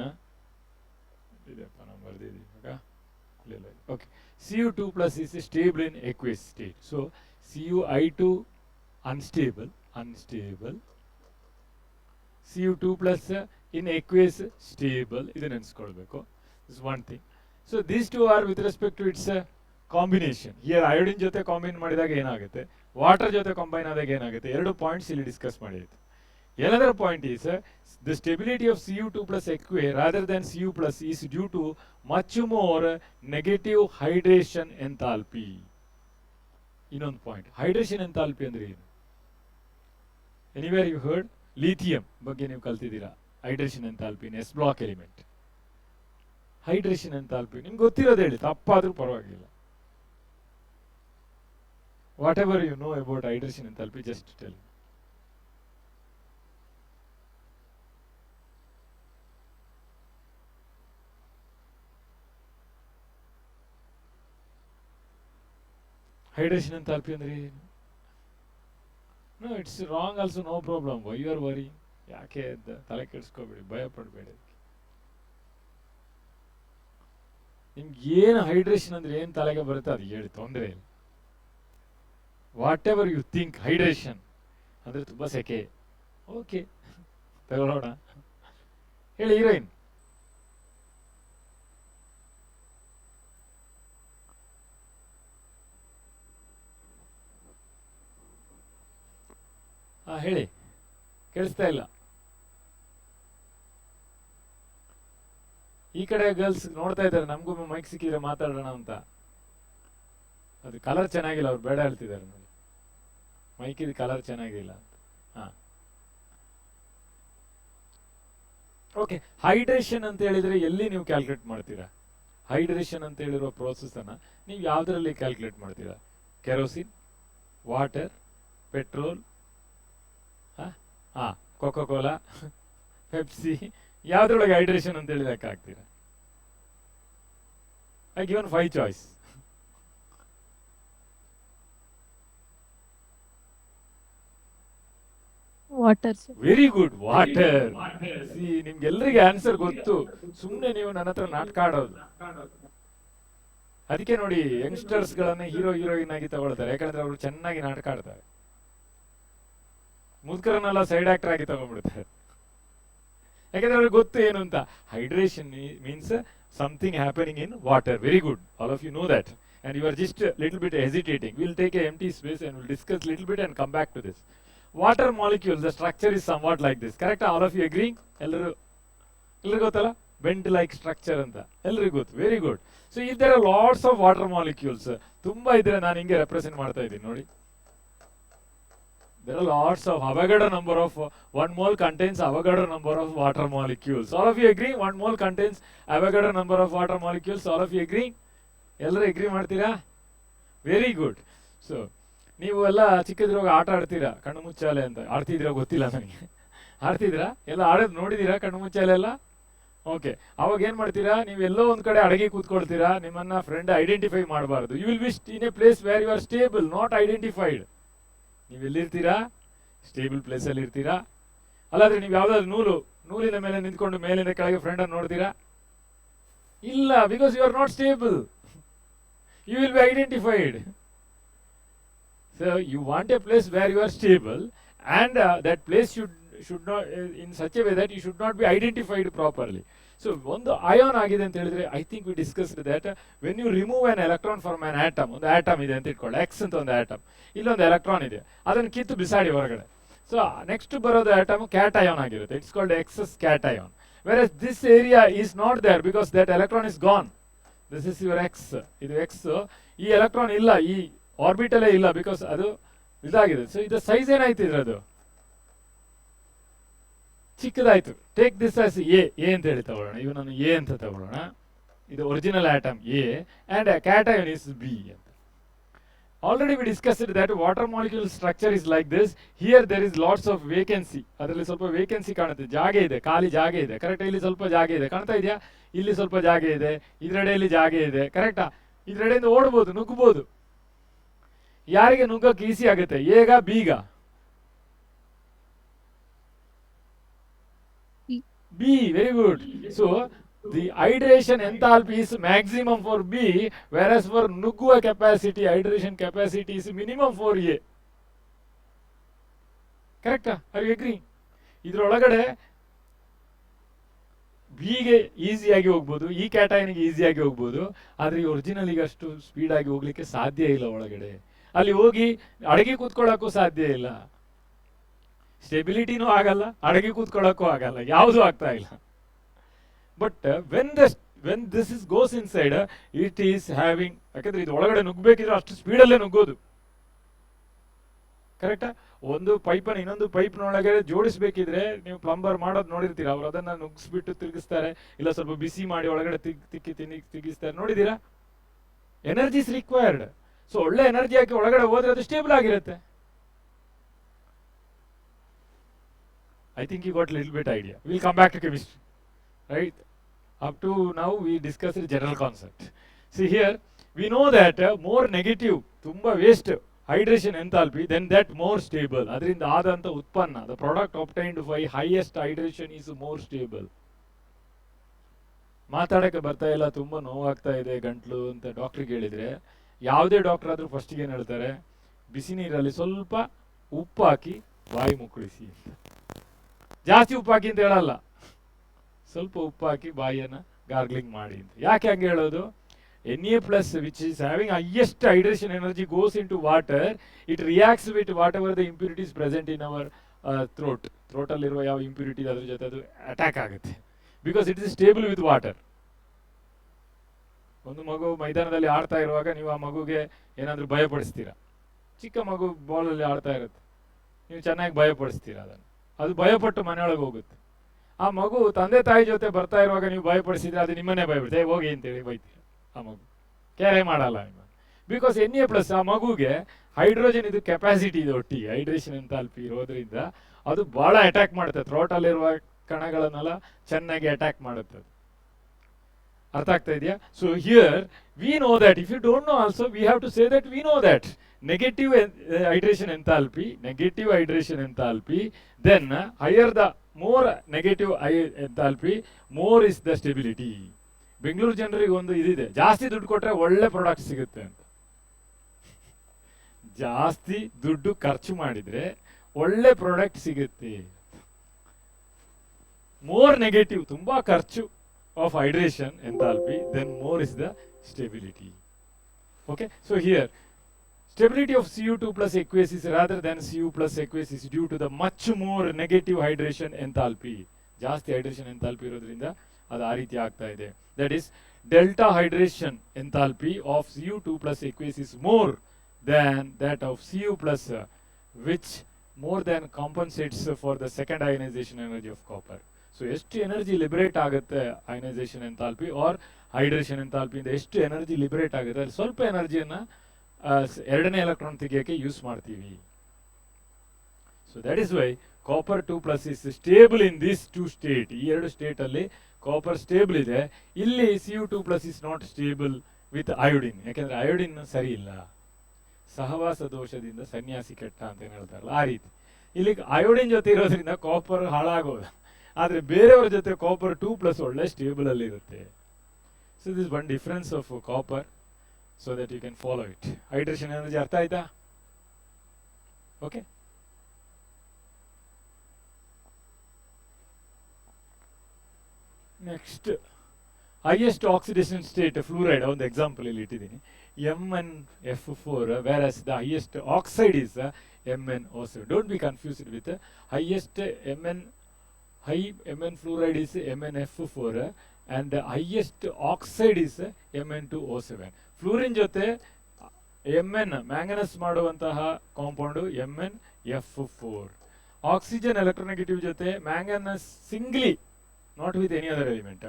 okay. Cu2 plus is stable in aqueous state. So Cu(I2) unstable. Cu2 plus in aqueous stable. ಇದು ನೆನೆಸ್ಕೊಳ್ಬೇಕು. This is one thing. So these two are with respect to its combination. Here iodine ಜೊತೆ ಕಾಂಬೈನ್ ಮಾಡಿದಾಗ ಏನಾಗುತ್ತೆ, water ಜೊತೆ ಕಾಂಬೈನ್ ಆದಾಗ ಏನಾಗುತ್ತೆ, ಎರಡು points ಇಲ್ಲಿ discuss ಮಾಡಿತ್ತು. Another point is the stability of Cu2 plus aqueous rather than Cu plus is due to much more negative hydration enthalpy. ಇನ್ನೊಂದು ಪಾಯಿಂಟ್, ಹೈಡ್ರೇಷನ್ ಎಂಥಾಲ್ಪಿ ಅಂದ್ರೆ ಏನು? Anywhere you heard? ಲಿಥಿಯಂ ಬಗ್ಗೆ ನೀವು ಕಲ್ತಿದ್ದೀರಾ, hydration enthalpy in S block element. Hydration enthalpy ನಿಮ್ಗೆ ಗೊತ್ತಿರೋದು ಹೇಳಿ, ತಪ್ಪಾದ್ರೂ ಪರವಾಗಿಲ್ಲ. Whatever you know about hydration enthalpy, just tell. Hydration enthalpy ಅಂದ್ರೆ ಏನು? No, it's wrong also, no problem. Why you are worry? ಯಾಕೆ ತಲೆ ಕೆಡಿಸ್ಕೋಬೇಡಿ, ಭಯ ಪಡಬೇಡಿ. ನಿಮ್ಗೆ ಏನು ಹೈಡ್ರೇಷನ್ ಅಂದ್ರೆ ಏನು ತಲೆಗೆ ಬರುತ್ತೆ ಅದು ಹೇಳಿ, ತೊಂದರೆ ಇಲ್ಲ. Whatever you think hydration ಅಂದ್ರೆ ತುಂಬಾ ಸೆಕೆ, ಓಕೆ ತಗೊಳ್ಳೋಣ. ಹೇಳಿ ಹೀರೋಯಿನ್. ಹೇಳಿ, ಕೇಳಿಸ್ತಾ ಇಲ್ಲ. ಈ ಕಡೆ ಗರ್ಲ್ಸ್ ನೋಡ್ತಾ ಇದ್ದಾರೆ, ನಮಗೂ ಮೈಕ್ ಸಿಕ್ಕಿದ್ರೆ ಮಾತಾಡೋಣ ಅಂತ. ಅದು ಕಲರ್ ಚೆನ್ನಾಗಿಲ್ಲ, ಅವ್ರು ಬೇಡ ಹೇಳ್ತಿದ್ದಾರೆ ನೋಡಿ, ಮೈಕಿದ ಕಲರ್ ಚೆನ್ನಾಗಿಲ್ಲ ಅಂತ. ಹಾ, ಓಕೆ. ಹೈಡ್ರೇಷನ್ ಅಂತ ಹೇಳಿದ್ರೆ ಎಲ್ಲಿ ನೀವು ಕ್ಯಾಲ್ಕುಲೇಟ್ ಮಾಡ್ತೀರಾ? ಹೈಡ್ರೇಷನ್ ಅಂತ ಹೇಳಿರೋ ಪ್ರೋಸೆಸ್ ಅನ್ನ ನೀವು ಯಾವ್ದ್ರಲ್ಲಿ ಕ್ಯಾಲ್ಕುಲೇಟ್ ಮಾಡ್ತೀರಾ? ಕೆರೋಸಿನ್, ವಾಟರ್, ಪೆಟ್ರೋಲ್, ಹಾಂ, ಕೊಕೋ ಕೋಲಾ, ಪೆಪ್ಸಿ, ಯಾವುದ್ರೊಳಗೆ ಹೈಡ್ರೇಷನ್ ಅಂತ ಹೇಳಿ ಲೆಕ್ಕ ಹಾಕ್ತೀರಾ? I given 5 choice. Water sir. Very good, water. See, ನಿಮ್ಗೆಲ್ಲರಿಗೆ ಆನ್ಸರ್ ಗೊತ್ತು, ಸುಮ್ಮನೆ ನೀವು ನನ್ನ ಹತ್ರ ನಾಟಕ ಆಡೋದು. ಅದಕ್ಕೆ ನೋಡಿ ಯಂಗ್ಸ್ಟರ್ಸ್ ಗಳನ್ನ ಹೀರೋಯಿನ್ ಆಗಿ ತಗೊಳ್ತಾರೆ, ಯಾಕಂದ್ರೆ ಅವರು ಚೆನ್ನಾಗಿ ನಾಟಕ ಆಡ್ತಾರೆ. ಮುದುಕರನ್ನೆಲ್ಲ ಸೈಡ್ ಆಕ್ಟರ್ ಆಗಿ ತಗೊಂಡ್ಬಿಡ್ತಾರೆ, ಯಾಕಂದ್ರೆ ಅವ್ರಿಗೆ ಗೊತ್ತು ಏನು ಅಂತ. Hydration means something happening in water. Very good, all of you know that, and you are just a little bit hesitating. We'll take an empty space and we'll discuss little bit and come back to this. Water molecules, the structure is somewhat like this, correct? All of you agreeing? Ellaru gottalla, bent like structure anta ellaru gottu. Very good. So if there are lots of water molecules, tumba idre nanu hinge represent ಮಾಡ್ತಾ ಇದ್ದೀನಿ ನೋಡಿ. There are lots of Avogadro number of 1 mole contains Avogadro number of water molecules. All of you agree? 1 mole contains Avogadro number of water molecules. All of you agree? ಎಲ್ಲರೂ agree ಮಾಡ್ತೀರಾ? Very good. So ನೀವು ಎಲ್ಲ ಚಿಕ್ಕದ್ರಾಗ ಆಟ ಆಡ್ತೀರಾ, ಕಣ್ಣು ಮುಚ್ಚಾಲೆ ಅಂತ. ಆಡ್ತಿದ್ದೀರಾ ಗೊತ್ತಿಲ್ಲ ನನಗೆ. ಆಡ್ತಿದ್ದೀರಾ? ಎಲ್ಲ ಆಡೋದು ನೋಡಿದ್ದೀರಾ ಕಣ್ಣು ಮುಚ್ಚಾಲೆ ಎಲ್ಲ? ಓಕೆ. ಅವಾಗ ಏನು ಮಾಡ್ತೀರಾ? ನೀವು ಎಲ್ಲೋ ಒಂದು ಕಡೆ ಅಡಗಿ ಕೂತ್ಕೊಳ್ತೀರಾ, ನಿಮ್ಮನ್ನ ಫ್ರೆಂಡ್ ಐಡೆಂಟಿಫೈ ಮಾಡಬಾರ್ದು. You will be in a place where you are stable, not identified. ನೀವು ಎಲ್ಲಿರ್ತೀರಾ? ಸ್ಟೇಬಲ್ ಪ್ಲೇಸಲ್ಲಿ ಇರ್ತೀರಾ. ಅಲ್ಲಾದ್ರೆ ನೀವು ಯಾವುದಾದ್ರು ನೂಲಿನ ಮೇಲೆ ನಿಂತ್ಕೊಂಡು ಮೇಲಿಂದ ಕೆಳಗೆ ಫ್ರೆಂಡನ್ನು ನೋಡ್ತೀರಾ? ಇಲ್ಲ, because you are not stable. You will be identified. So you want a place where you are stable, and that place should not in such a way that you should not be identified properly. So ಒಂದು ion ಆಗಿದೆ ಅಂತ ಹೇಳಿದ್ರೆ, I think we discussed that when you remove an electron from an atom, ಒಂದು atom ಇದೆ ಅಂತ ಇಟ್ಕೊಳ್ಳಿ, X ಅಂತ ಒಂದು ಆಟಮ್, ಇಲ್ಲೊಂದು ಎಲೆಕ್ಟ್ರಾನ್ ಇದೆ, ಅದನ್ನು ಕಿತ್ತು ಬಿಸಾಡಿ ಹೊರಗಡೆ. ಸೊ ನೆಕ್ಸ್ಟ್ ಬರೋದು ಆಟಮ್ ಕ್ಯಾಟ್ ಅಯಾನ್ ಆಗಿರುತ್ತೆ, it's called excess cation. Whereas this area is not there because that electron is gone. This is your X, ಇದು ಎಕ್ಸ್. ಈ ಎಲೆಕ್ಟ್ರಾನ್ ಇಲ್ಲ, ಈ ಆರ್ಬಿಟಲೇ ಇಲ್ಲ, ಬಿಕಾಸ್ ಅದು ಇದಾಗಿದೆ. ಸೊ ಇದು ಸೈಜ್ ಏನಾಯ್ತು ಇದ್ರದ್ದು? ಚಿಕ್ಕದಾಯ್ತು. ಟೇಕ್ ದಿಸ್ ಆಸ್ ಎ ಅಂತ ಹೇಳಿ ತಗೊಳ್ಳೋಣ, ಇವು ನಾನು ಎ ಅಂತ ತಗೊಳ್ಳೋಣ. ಇದು original atom A, and cation is B ಅಂತ. Already we discussed that water molecule structure is like this. Here there is lots of vacancy. ಅದರಲ್ಲಿ ಸ್ವಲ್ಪ ವೇಕೆನ್ಸಿ ಕಾಣುತ್ತೆ, ಜಾಗ ಇದೆ, ಖಾಲಿ ಜಾಗ ಇದೆ. ಕರೆಕ್ಟಾ? ಇಲ್ಲಿ ಸ್ವಲ್ಪ ಜಾಗ ಇದೆ, ಕಾಣ್ತಾ ಇದೆಯಾ? ಇಲ್ಲಿ ಸ್ವಲ್ಪ ಜಾಗ ಇದೆ, ಇದರೆಡೆಯಲ್ಲಿ ಜಾಗ ಇದೆ. ಕರೆಕ್ಟಾ? ಇದರೆಡೆಯಿಂದ ಓಡ್ಬೋದು, ನುಗ್ಗಬಹುದು. ಯಾರಿಗೆ ನುಗ್ಗಕ್ಕೆ ಈಸಿ ಆಗುತ್ತೆ, ಎಗ ಬೀಗ? B, very good. So the hydration enthalpy is maximum for B, whereas for ನುಗ್ಗುವ capacity, hydration capacity is minimum for A. ಕರೆಕ್ಟಾ? Are you agree? ಇದರೊಳಗಡೆ ಬಿಗೆ ಈಸಿಯಾಗಿ ಹೋಗ್ಬೋದು, ಈ ಕ್ಯಾಟಯನ್ಗೆ ಈಸಿಯಾಗಿ ಹೋಗ್ಬೋದು, ಆದರೆ ಈ ಒರಿಜಿನಲ್ಗೆ ಅಷ್ಟು ಸ್ಪೀಡಾಗಿ ಹೋಗ್ಲಿಕ್ಕೆ ಸಾಧ್ಯ ಇಲ್ಲ. ಒಳಗಡೆ ಅಲ್ಲಿ ಹೋಗಿ ಅಡಗಿ ಕೂತ್ಕೊಳ್ಳೋಕ್ಕೂ ಸಾಧ್ಯ ಇಲ್ಲ, ಸ್ಟೆಬಿಲಿಟಿನೂ ಆಗಲ್ಲ, ಅಡಗಿ ಕೂತ್ಕೊಳ್ಳೋಕ್ಕೂ ಆಗಲ್ಲ, ಯಾವುದೂ ಆಗ್ತಾ ಇಲ್ಲ. But when this is goes in side, it is having, ಯಾಕಂದ್ರೆ ಇದು ಒಳಗಡೆ ನುಗ್ಗಬೇಕಿದ್ರೆ ಅಷ್ಟು ಸ್ಪೀಡಲ್ಲೇ ನುಗ್ಗೋದು. ಕರೆಕ್ಟಾ? ಒಂದು ಪೈಪನ್ನು ಇನ್ನೊಂದು ಪೈಪ್ನೊಳಗೆ ಜೋಡಿಸ್ಬೇಕಿದ್ರೆ ನೀವು ಪ್ಲಂಬರ್ ಮಾಡೋದು ನೋಡಿರ್ತೀರ, ಅವ್ರು ಅದನ್ನ ನುಗ್ಗಿಸ್ಬಿಟ್ಟು ತಿರುಗಿಸ್ತಾರೆ, ಇಲ್ಲ ಸ್ವಲ್ಪ ಬಿಸಿ ಮಾಡಿ ಒಳಗಡೆ ತಿರುಗಿಸ್ತಾರೆ, ನೋಡಿದೀರಾ? Energy is required. ಸೊ ಒಳ್ಳೆ ಎನರ್ಜಿ ಹಾಕಿ ಒಳಗಡೆ ಹೋದ್ರೆ ಅದು ಸ್ಟೇಬಲ್ ಆಗಿರುತ್ತೆ. I think you got a little bit idea. We'll come back to chemistry, right? Up to now we discussed the general concept. See here, we know that more negative, tumba waste hydration enthalpy, then that more stable. Adrinda adanta utpanna, the product obtained by highest hydration is more stable. ಮಾತಾಡಕ್ಕೆ ಬರ್ತಾ ಇಲ್ಲ, ತುಂಬ ನೋವಾಗ್ತಾ ಇದೆ ಗಂಟ್ಲು ಅಂತ ಡಾಕ್ಟ್ರಿಗೆ ಹೇಳಿದ್ರೆ, ಯಾವುದೇ ಡಾಕ್ಟರ್ ಆದ್ರೂ ಫಸ್ಟಿಗೆ ಏನು ಹೇಳ್ತಾರೆ? ಬಿಸಿ ನೀರಲ್ಲಿ ಸ್ವಲ್ಪ ಉಪ್ಪು ಹಾಕಿ ಬಾಯಿ ಮುಕ್ಕಳಿಸಿ ಅಂತ. ಜಾಸ್ತಿ ಉಪ್ಪು ಹಾಕಿ ಅಂತ ಹೇಳಲ್ಲ, ಸ್ವಲ್ಪ ಉಪ್ಪು ಹಾಕಿ ಬಾಯಿಯನ್ನು ಗಾರ್ಗ್ಲಿಂಗ್ ಮಾಡಿ ಅಂತ. ಯಾಕೆ ಹಂಗೆ ಹೇಳೋದು? Na+ which is having highest hydration energy goes into water, it reacts with whatever the impurities present in our throat. ಥ್ರೋಟಲ್ಲಿರುವ ಯಾವ ಇಂಪ್ಯೂರಿಟಿ ಅದ್ರ ಜೊತೆ ಅದು ಅಟ್ಯಾಕ್ ಆಗುತ್ತೆ, because it is stable with water. ಒಂದು ಮಗು ಮೈದಾನದಲ್ಲಿ ಆಡ್ತಾ ಇರುವಾಗ ನೀವು ಆ ಮಗುಗೆ ಏನಾದರೂ ಭಯಪಡಿಸ್ತೀರಾ, ಚಿಕ್ಕ ಮಗು ಬಾಲಲ್ಲಿ ಆಡ್ತಾ ಇರುತ್ತೆ, ನೀವು ಚೆನ್ನಾಗಿ ಭಯಪಡಿಸ್ತೀರಾ ಅದನ್ನು, ಅದು ಭಯಪಟ್ಟು ಮನೆಯೊಳಗೆ ಹೋಗುತ್ತೆ. ಆ ಮಗು ತಂದೆ ತಾಯಿ ಜೊತೆ ಬರ್ತಾ ಇರುವಾಗ ನೀವು ಭಯಪಡಿಸಿದ್ರೆ ಅದು ನಿಮ್ಮನ್ನೇ ಭಯಪಡಿಸಿ ಹೋಗಿ ಅಂತೇಳಿ ಬೈತೀರ. ಆ ಮಗು ಕೇರೆ ಮಾಡಲ್ಲ ನಿಮ್ಮ, ಬಿಕಾಸ್ Na+ ಆ ಮಗುಗೆ ಹೈಡ್ರೋಜನ್ ಇದು ಕೆಪಾಸಿಟಿ ಇದೆ ಒಟ್ಟಿಗೆ, ಹೈಡ್ರೇಷನ್ ಎಂಥಾಲ್ಪಿ ಇರೋದ್ರಿಂದ ಅದು ಬಹಳ ಅಟ್ಯಾಕ್ ಮಾಡುತ್ತೆ, ಥ್ರೋಟಲ್ಲಿರುವ ಕಣಗಳನ್ನೆಲ್ಲ ಚೆನ್ನಾಗಿ ಅಟ್ಯಾಕ್ ಮಾಡುತ್ತೆ. ಅರ್ಥ ಆಗ್ತಾ ಇದೆಯಾ? So here we know that, if you don't know also we have to say that we know that negative hydration enthalpy, then higher the more negative enthalpy, more is the stability. Bengaluru ಜನರಿಗೆ ಒಂದು ಇದಿದೆ, ಜಾಸ್ತಿ ದುಡ್ಡು ಕೊಟ್ಟರೆ ಒಳ್ಳೆ product ಸಿಗುತ್ತೆ ಅಂತ. ಜಾಸ್ತಿ ದುಡ್ಡು ಖರ್ಚು ಮಾಡಿದ್ರೆ ಒಳ್ಳೆ ಪ್ರಾಡಕ್ಟ್ ಸಿಗುತ್ತೆ. ಮೋರ್ ನೆಗೆಟಿವ್, ತುಂಬಾ ಖರ್ಚು of hydration enthalpy, then more is the stability. Okay, so here stability of Cu2 plus aqueous is rather than Cu plus aqueous is due to the much more negative hydration enthalpy. ಜಾಸ್ತಿ hydration enthalpy ಇರೋದ್ರಿಂದ ಅದು ಆ ರೀತಿ ಆಗ್ತಾ ಇದೆ. That is delta hydration enthalpy of Cu2 plus aqueous is more than that of Cu plus, which more than compensates for the second ionization energy of copper. So ಎಷ್ಟು energy liberate ಆಗುತ್ತೆ ionisation enthalpy R hydration ಎಂಥಾಲ್ಪಿಯಿಂದ ಎಷ್ಟು energy liberate ಆಗುತ್ತೆ, ಅಲ್ಲಿ ಸ್ವಲ್ಪ ಎನರ್ಜಿಯನ್ನು ಎರಡನೇ electron ತೆಗೆಯೋಕೆ use ಮಾಡ್ತೀವಿ. So that is why copper 2+ is stable in this two state. ಈ ಎರಡು ಸ್ಟೇಟ್ ಅಲ್ಲಿ ಕಾಪರ್ ಸ್ಟೇಬಲ್ ಇದೆ. ಇಲ್ಲಿ Cu2+ is not stable with iodine, ಯಾಕೆಂದ್ರೆ ಅಯೋಡಿನ್ ಸರಿ ಇಲ್ಲ, ಸಹವಾಸ ದೋಷದಿಂದ ಸನ್ಯಾಸಿ ಕೆಟ್ಟ ಅಂತ ಹೇಳ್ತಾರಲ್ಲ ಆ ರೀತಿ. ಇಲ್ಲಿ ಅಯೋಡಿನ್ ಜೊತೆ ಇರೋದ್ರಿಂದ ಕಾಪರ್ ಹಾಳಾಗೋದು, ಆದ್ರೆ ಬೇರೆಯವ್ರ ಜೊತೆ ಕಾಪರ್ 2+ ಒಳ್ಳೆ ಸ್ಟೇಬಲ್ ಅಲ್ಲಿ ಇರುತ್ತೆ. So this one difference of copper, so that you can follow it. Hydration energy artha aita? Okay. Next, highest oxidation state fluoride, on the example illi ittidini, MnF4, whereas the highest oxide is MnO7. Don't be confused with the highest high Mn fluoride is MnF4 and the highest oxide is Mn2O7. Fluorine ಜೊತೆ Mn manganese ಮಾಡುವಂತಹ compound MnF4. Oxygen electronegative ಜೊತೆ manganese singly, not with any other element,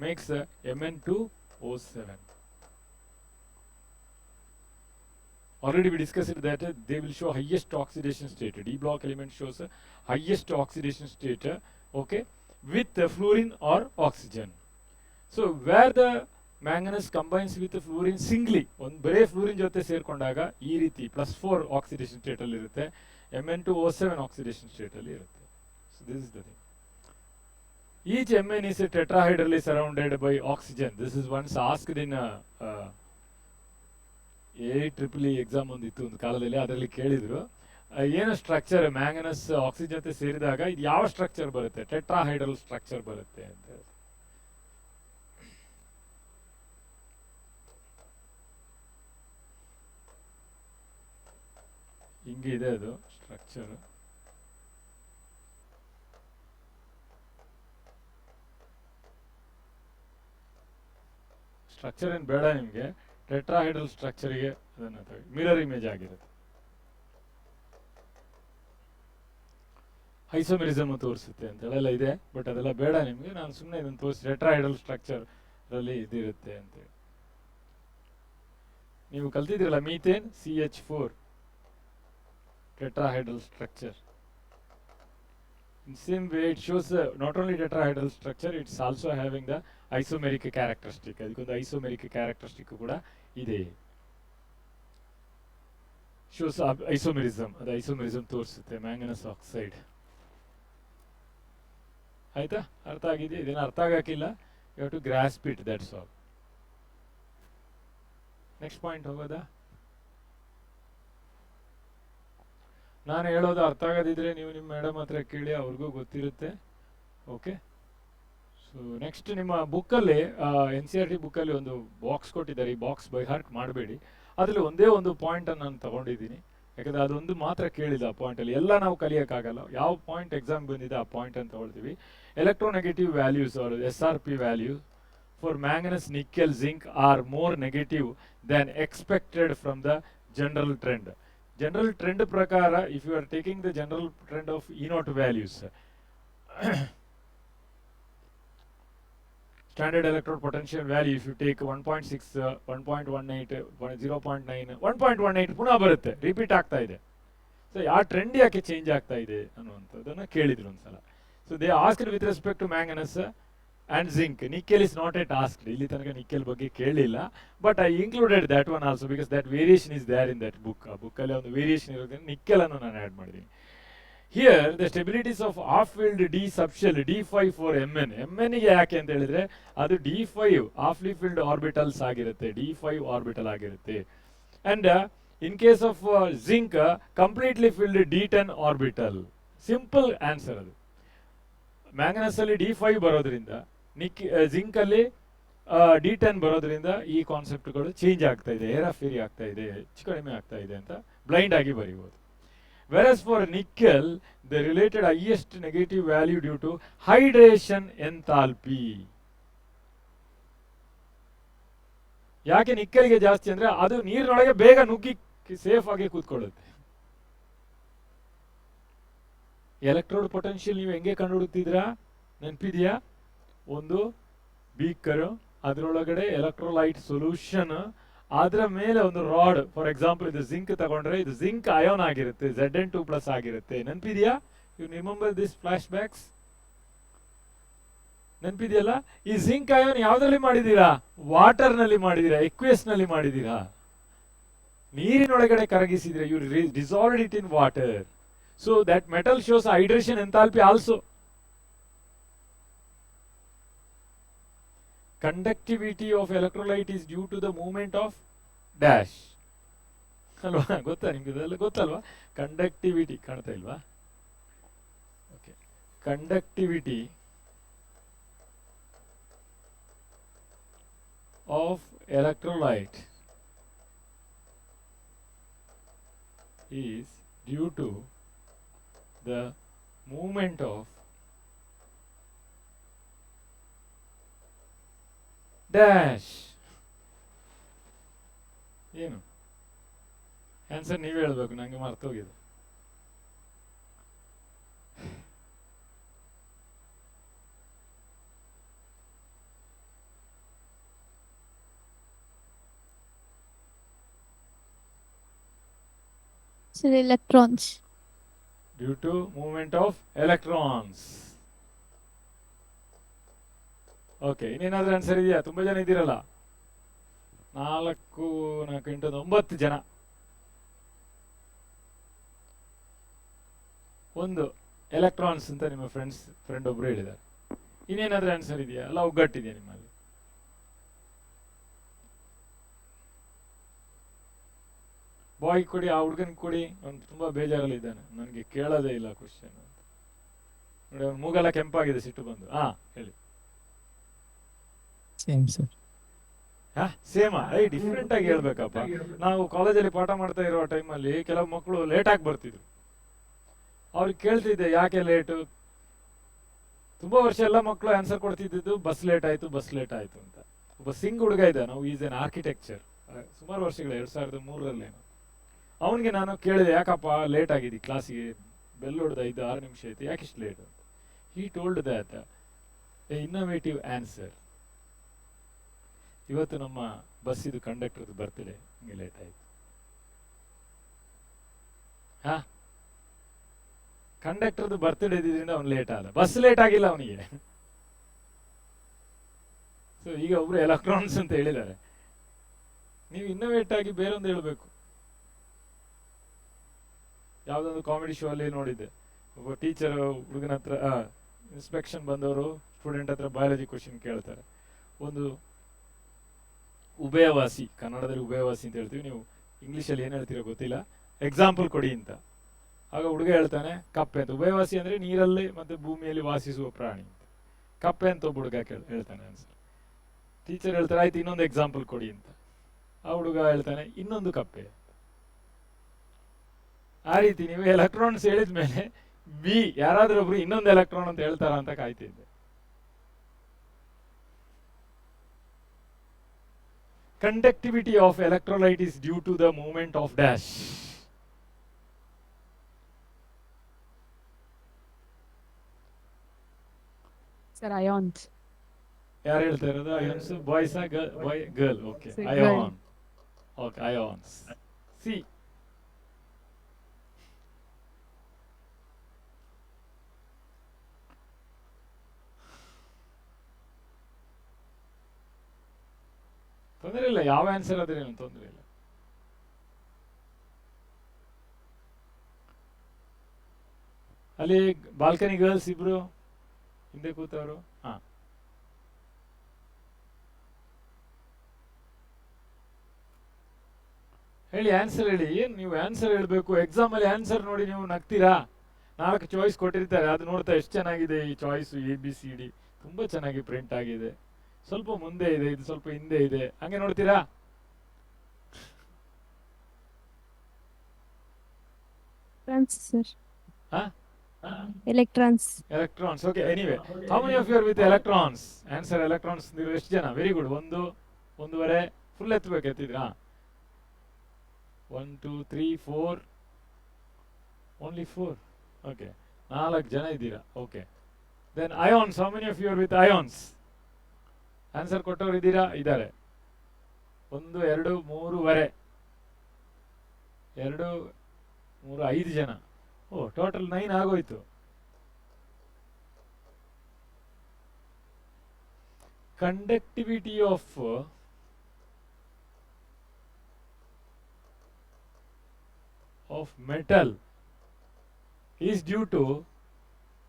makes Mn2O7. Already we discussed that they will show highest oxidation state. D block element shows highest oxidation state, okay, with fluorine or oxygen. So where the manganese combines with fluorine singly, ಒಂದು ಬರೇ fluorine ಜೊತೆ ಸೇರ್ಕೊಂಡಾಗ ಈ ರೀತಿ +4 oxidation state ಅಲ್ಲಿ ಇರುತ್ತೆ, Mn2O7 oxidation state ಅಲ್ಲಿ ಇರುತ್ತೆ. So this is the thing. Each Mn is tetrahedrally surrounded by oxygen. This is once asked in AEEE exam ಒಂದಿತ್ತು ಒಂದು ಕಾಲದಲ್ಲಿ, ಅದರಲ್ಲಿ ಕೇಳಿದ್ರು ಏನು ಸ್ಟ್ರಕ್ಚರ್ ಮ್ಯಾಂಗನಸ್ ಆಕ್ಸಿಜನ್ ಜೊತೆ ಸೇರಿದಾಗ ಇದು ಯಾವ ಸ್ಟ್ರಕ್ಚರ್ ಬರುತ್ತೆ, ಟೆಟ್ರಾಹೈಡ್ರಲ್ ಸ್ಟ್ರಕ್ಚರ್ ಬರುತ್ತೆ ಅಂತ ಹೇಳಿ. ಹಿಂಗಿದೆ ಅದು ಸ್ಟ್ರಕ್ಚರ್. ಸ್ಟ್ರಕ್ಚರ್ ಏನು ಬೇಡ ನಿಮಗೆ, ಟೆಟ್ರಾಹೈಡ್ರಲ್ ಸ್ಟ್ರಕ್ಚರ್ಗೆ ಅದನ್ನು ಮಿರರ್ ಇಮೇಜ್ ಆಗಿರುತ್ತೆ. ಐಸೋಮೆರಿಸಮ್ ತೋರಿಸುತ್ತೆ ಅಂತೆಲ್ಲ ಇದೆ, ಬಟ್ ಅದೆಲ್ಲ ಬೇಡ ನಿಮಗೆ, ನಾನು ಸುಮ್ಮನೆ ಇದನ್ನು ತೋರಿಸಿ ಟೆಟ್ರಾಹೈಡ್ರಲ್ ಸ್ಟ್ರಕ್ಚರ್ ಅಲ್ಲಿ ಇದಿರುತ್ತೆ ಅಂತೇಳಿ. ನೀವು ಕಲ್ತಿದ್ರಲ್ಲ methane CH4 tetrahedral structure. In same way it shows not only tetrahedral structure, it's also having the isomeric characteristic. ಅದಕ್ಕೊಂದು isomeric characteristic ಕೂಡ ಇದೆ. shows isomerism, ಅದು isomerism ತೋರಿಸುತ್ತೆ ಮ್ಯಾಂಗನಸ್ ಆಕ್ಸೈಡ್. ಆಯ್ತಾ? ಅರ್ಥ ಆಗಿದೆಯಾ? ಇದೇನು ಅರ್ಥ ಆಗಕ್ಕಿಲ್ಲ, you have to grasp it, that's all. Next point ಹೋಗೋದಾ? ನಾನು ಹೇಳೋದು ಅರ್ಥ ಆಗದಿದ್ರೆ ನೀವು ನಿಮ್ಮ ಮೇಡಮ್ ಹತ್ರ ಕೇಳಿ, ಅವ್ರಿಗೂ ಗೊತ್ತಿರುತ್ತೆ. ಓಕೆ, ಸೊ ನೆಕ್ಸ್ಟ್ ನಿಮ್ಮ ಬುಕ್ಕಲ್ಲಿ NCERT ಬುಕ್ಕಲ್ಲಿ ಒಂದು ಬಾಕ್ಸ್ ಕೊಟ್ಟಿದ್ದಾರೆ. ಈ ಬಾಕ್ಸ್ ಬೈ ಹಾರ್ಟ್ ಮಾಡಬೇಡಿ, ಅದರಲ್ಲಿ ಒಂದೇ ಒಂದು ಪಾಯಿಂಟನ್ನು ನಾನು ತಗೊಂಡಿದ್ದೀನಿ, ಯಾಕಂದರೆ ಅದೊಂದು ಮಾತ್ರ ಕೇಳಿದ ಆ ಪಾಯಿಂಟಲ್ಲಿ ಎಲ್ಲ ನಾವು ಕಲಿಯೋಕ್ಕಾಗಲ್ಲ. ಯಾವ ಪಾಯಿಂಟ್ ಎಕ್ಸಾಮ್ ಬಂದಿದೆ ಆ ಪಾಯಿಂಟನ್ನು ತಗೊಳ್ತೀವಿ. Electronegative values are SRP value for manganese, nickel, zinc are more negative than expected from the general trend. General trend prakara, if you are taking the general trend of E0 values, Standard electrode potential value, if you take 1.6, 1.18, 0.9, 1.18 ಪುನಃ ಬರುತ್ತೆ, repeat ಆಗ್ತಾ ಇದೆ. So ಆ trend ಯಾಕೆ change ಆಗ್ತಾ ಇದೆ ಅನ್ನುವಂಥದ್ದನ್ನು ಕೇಳಿದ್ರು ಒಂದ್ಸಲ. So they asked with respect to manganese and zinc. Nickel is not yet asked, ಇಲ್ಲಿ ತನಕ ನಿಕ್ಕೆಲ್ ಬಗ್ಗೆ ಕೇಳಲಿಲ್ಲ, but I included that one also because that variation is there in that book. ಆ ಬುಕ್ಕಲ್ಲಿ ಒಂದು ವೇರಿಯೇಷನ್ ಇರೋದ್ರಿಂದ ನಿಕ್ಕೆಲನ್ನು ನಾನು ಆ್ಯಡ್ ಮಾಡಿದ್ದೀನಿ. Here the stabilities of half filled D subshell D5 for MN. MN ಗೆ ಯಾಕೆ ಅಂತ ಹೇಳಿದ್ರೆ ಅದು D5 ಆಫ್ಲಿ ಫೀಲ್ಡ್ ಆರ್ಬಿಟಲ್ಸ್ ಆಗಿರುತ್ತೆ, D5 ಆರ್ಬಿಟಲ್ ಆಗಿರುತ್ತೆ. And in case of zinc, completely filled D10 orbital. Simple answer ಅದು. ಮ್ಯಾಂಗನಸ್ ಅಲ್ಲಿ D5 ಬರೋದ್ರಿಂದ ಜಿಂಕ್ ಅಲ್ಲಿ D10 ಬರೋದ್ರಿಂದ ಈ ಕಾನ್ಸೆಪ್ಟ್ಗಳು ಚೇಂಜ್ ಆಗ್ತಾ ಇದೆ, ಹೇರಾಫೇರಿ ಆಗ್ತಾ ಇದೆ, ಹೆಚ್ಚು ಕಡಿಮೆ ಆಗ್ತಾ ಇದೆ ಅಂತ ಬ್ಲೈಂಡ್ ಆಗಿ ಬರೀಬಹುದು. Whereas for nickel, the related highest negative value due to hydration enthalpy. ಯಾಕೆ ನಿಕ್ಕಲ್ಗೆ ಜಾಸ್ತಿ ಅಂದ್ರೆ ಅದು ನೀರಿನೊಳಗೆ ಬೇಗ ನುಗ್ಗಿ ಸೇಫ್ ಆಗಿ ಕೂತ್ಕೊಳ್ಳುತ್ತೆ. ಎಲೆಕ್ಟ್ರೋಡ್ ಪೊಟೆನ್ಷಿಯಲ್ ನೀವು ಹೆಂಗೆ ಕಂಡುಹಿಡುತ್ತಿದ್ರಾ ನೆನಪಿದೆಯಾ? ಒಂದು ಬೀಕರು, ಅದರೊಳಗಡೆ ಎಲೆಕ್ಟ್ರೋಲೈಟ್ ಸೊಲ್ಯೂಷನ್, ಅದರ ಮೇಲೆ ಒಂದು ರಾಡ್. ಫಾರ್ ಎಕ್ಸಾಂಪಲ್ ಇದು ಜಿಂಕ್ ತಗೊಂಡ್ರೆ ಇದು ಜಿಂಕ್ ಅಯೋನ್ ಆಗಿರುತ್ತೆ, Zn2+ ಆಗಿರುತ್ತೆ. ನೆನಪಿದೆಯಾ? You remember this flashbacks? ನೆನಪಿದೆಯಲ್ಲ? ಈ ಜಿಂಕ್ ಅಯೋನ್ ಯಾವ್ದ್ರಲ್ಲಿ ಮಾಡಿದೀರಾ? ವಾಟರ್ ನಲ್ಲಿ ಮಾಡಿದೀರಾ, ಎಕ್ವೇಸ್ ನಲ್ಲಿ ಮಾಡಿದೀರಾ, ನೀರಿನೊಳಗಡೆ ಕರಗಿಸಿದ್ರೆ. You dissolved it in water. So that metal shows hydration enthalpy also. Conductivity of electrolyte is due to the movement of dash ಅಲ್ವಾ? ಗೊತ್ತಾ ನಿಮ್ಗೆ? ಇದೆಲ್ಲ ಗೊತ್ತಲ್ವಾ? ಕಂಡಕ್ಟಿವಿಟಿ ಕಾಣ್ತಾ ಇಲ್ವಾ? Okay, conductivity of electrolyte is due to the movement of dash. ಏನು answer ನೀವೇ ಹೇಳ್ಬೇಕು, ನಂಗೆ ಮರ್ತೋಗಿದೆ. Sir, electrons. Due to movement of electrons. ಓಕೆ, ಇನ್ನೇನಾದ್ರೂ ಆನ್ಸರ್ ಇದೆಯಾ? ತುಂಬಾ ಜನ ಇದ್ದೀರಲ್ಲ, 4, 4, 8, 9 ಜನ. ಒಂದು ಎಲೆಕ್ಟ್ರಾನ್ಸ್ ಅಂತ ನಿಮ್ಮ ಫ್ರೆಂಡ್ ಒಬ್ರು ಹೇಳಿದ್ದಾರೆ. ಇನ್ನೇನಾದ್ರೂ ಆನ್ಸರ್ ಇದೆಯಾ? ಅಲ್ಲ ಒಗ್ಗಟ್ಟಿದೆಯಾ ನಿಮ್ಮಲ್ಲಿ? ಬಾಯ್ ಕೊಡಿ, ಆ ಹುಡುಗನ್ ಕೊಡಿ, ಅವ್ನು ತುಂಬಾ ಬೇಜಾರಲ್ಲಿ ಇದ್ದಾನೆ, ನನಗೆ ಕೇಳೋದೇ ಇಲ್ಲ ಕ್ವಶನ್ ಅಂತ ನೋಡಿ. ಅವ್ನು ಮೂಗೆಲ್ಲ ಕೆಂಪಾಗಿದೆ, ಸಿಟ್ಟು ಬಂದು. ಹೇಳಿ. Same sir. ಸೇಮಾ? ಡಿಫ್ರೆಂಟ್ ಆಗಿ ಹೇಳ್ಬೇಕಪ್ಪ. ನಾವು ಕಾಲೇಜಲ್ಲಿ ಪಾಠ ಮಾಡ್ತಾ ಇರೋ ಟೈಮಲ್ಲಿ ಕೆಲವು ಮಕ್ಕಳು ಲೇಟ್ ಆಗಿ ಬರ್ತಿದ್ರು. ಅವ್ರಿಗೆ ಕೇಳ್ತಿದ್ದೆ ಯಾಕೆ ಲೇಟು. ತುಂಬಾ ವರ್ಷ ಎಲ್ಲ ಮಕ್ಕಳು ಆನ್ಸರ್ ಕೊಡ್ತಿದ್ದು ಬಸ್ ಲೇಟ್ ಆಯ್ತು, ಬಸ್ ಲೇಟ್ ಆಯ್ತು ಅಂತ. ಒಬ್ಬ ಸಿಂಗ್ ಹುಡುಗ ಇದ್ದ, ನಾವು ಈಸ್ ಎನ್ ಆರ್ಕಿಟೆಕ್ಚರ್, ಸುಮಾರು ವರ್ಷಗಳು 2003ರಲ್ಲಿ. ಅವನಿಗೆ ನಾನು ಕೇಳಿದೆ, ಯಾಕಪ್ಪ ಲೇಟ್ ಆಗಿದೆ ಕ್ಲಾಸಿಗೆ, ಬೆಲ್ ಹೊಡೆದ 5-6 ನಿಮಿಷ ಆಯ್ತು, ಯಾಕಿಷ್ಟು ಲೇಟ್ ಅಂತ. He told that A innovative answer. ಇವತ್ತು ನಮ್ಮ ಬಸ್ಸಿದು ಕಂಡಕ್ಟರ್ದು ಬರ್ತ್ಡೇ, ಹಿಂಗೆ ಲೇಟ್ ಆಯ್ತು. ಕಂಡಕ್ಟರ್ದು ಬರ್ತ್ಡೇ ಇದ್ರಿಂದ ಅವ್ನು ಲೇಟ್ ಆದ, ಬಸ್ ಲೇಟ್ ಆಗಿಲ್ಲ ಅವನಿಗೆ. ಸೊ ಈಗ ಒಬ್ರು ಎಲೆಕ್ಟ್ರಾನ್ಸ್ ಅಂತ ಹೇಳಿದ್ದಾರೆ, ನೀವು ಇನ್ನೋವೇಟ್ ಆಗಿ ಬೇರೊಂದು ಹೇಳಬೇಕು. ಯಾವುದೊಂದು ಕಾಮಿಡಿ ಶೋ ಅಲ್ಲಿ ನೋಡಿದ್ದೆ, ಒಬ್ಬ ಟೀಚರ್ ಹುಡುಗನ ಹತ್ರ ಇನ್ಸ್ಪೆಕ್ಷನ್ ಬಂದವರು ಸ್ಟೂಡೆಂಟ್ ಹತ್ರ ಬಯಾಲಜಿ ಕ್ವಶನ್ ಕೇಳ್ತಾರೆ. ಒಂದು ಉಭಯವಾಸಿ, ಕನ್ನಡದಲ್ಲಿ ಉಭಯವಾಸಿ ಅಂತ ಹೇಳ್ತೀವಿ, ನೀವು ಇಂಗ್ಲೀಷಲ್ಲಿ ಏನು ಹೇಳ್ತೀರೋ ಗೊತ್ತಿಲ್ಲ, ಎಕ್ಸಾಂಪಲ್ ಕೊಡಿ ಅಂತ. ಆಗ ಹುಡುಗ ಹೇಳ್ತಾನೆ ಕಪ್ಪೆ ಅಂತ. ಉಭಯವಾಸಿ ಅಂದ್ರೆ ನೀರಲ್ಲಿ ಮತ್ತೆ ಭೂಮಿಯಲ್ಲಿ ವಾಸಿಸುವ ಪ್ರಾಣಿ ಅಂತ. ಕಪ್ಪೆ ಅಂತ ಒಬ್ಬ ಹುಡುಗ ಹೇಳ್ತಾನೆ ಆನ್ಸರ್. ಟೀಚರ್ ಹೇಳ್ತಾರೆ ಆಯ್ತು ಇನ್ನೊಂದು ಎಕ್ಸಾಂಪಲ್ ಕೊಡಿ ಅಂತ. ಆ ಹುಡುಗ ಹೇಳ್ತಾನೆ ಇನ್ನೊಂದು ಕಪ್ಪೆ. ಆ ರೀತಿ ನೀವು ಎಲೆಕ್ಟ್ರಾನ್ಸ್ ಹೇಳಿದ ಮೇಲೆ ಬಿ ಯಾರಾದ್ರೂ ಒಬ್ರು ಇನ್ನೊಂದು ಎಲೆಕ್ಟ್ರಾನ್ ಅಂತ ಹೇಳ್ತಾರ ಅಂತ ಕಾಯ್ತಿದ್ದೆ. Conductivity of electrolyte is due to the movement of dash. Sir, ions. ಯಾರು ಹೇಳ್ತಾ ಇರೋದು ions boys boy girl okay Say ion okay ions C ತೊಂದರೆ ಇಲ್ಲ ಯಾವ ಆನ್ಸರ್ ಆದ್ರೆ ಏನು ತೊಂದರೆ ಇಲ್ಲ ಅಲ್ಲಿ ಬಾಲ್ಕನಿ ಗರ್ಲ್ಸ್ ಇಬ್ರು ಹಿಂದೆ ಕೂತವರು ಹಾ ಹೇಳಿ ಆನ್ಸರ್ ಹೇಳಿ ಏನು ನೀವು ಆನ್ಸರ್ ಹೇಳಬೇಕು ಎಕ್ಸಾಮ್ ಅಲ್ಲಿ ಆನ್ಸರ್ ನೋಡಿ ನೀವು ನಗ್ತೀರಾ 4 ಚಾಯ್ಸ್ ಕೊಟ್ಟಿರ್ತಾರೆ ಅದು ನೋಡ್ತಾ ಎಷ್ಟು ಚೆನ್ನಾಗಿದೆ ಈ ಚಾಯ್ಸ್ ABCD ತುಂಬಾ ಚೆನ್ನಾಗಿ ಪ್ರಿಂಟ್ ಆಗಿದೆ ಸ್ವಲ್ಪ ಮುಂದೆ ಇದೆ ಇದು ಸ್ವಲ್ಪ ಹಿಂದೆ ಇದೆ ಹಂಗೆ ನೋಡ್ತೀರಾ sir. ಹಾ Electrons. Electrons okay anyway how many of you are with electrons answer electrons ನೀವು ಎಷ್ಟು ಜನ ವೆರಿ ಗುಡ್ ಒಂದೂವರೆ ಫುಲ್ ಎತ್ತಬೇಕು ಎತ್ತಿದ್ರಾ 1 2 3 4 ಓನ್ಲಿ 4 ಓಕೆ 4 ಜನ ಇದ್ದೀರಾ okay then ions how many of you are with ions answer ಕೊಟ್ಟವ್ರು ಇದ್ದೀರಾ ಇದ್ದಾರೆ 1 2 3 2 3 5 ಜನ ಓ ಟೋಟಲ್ 9 ಆಗೋಯ್ತು conductivity of metal is due to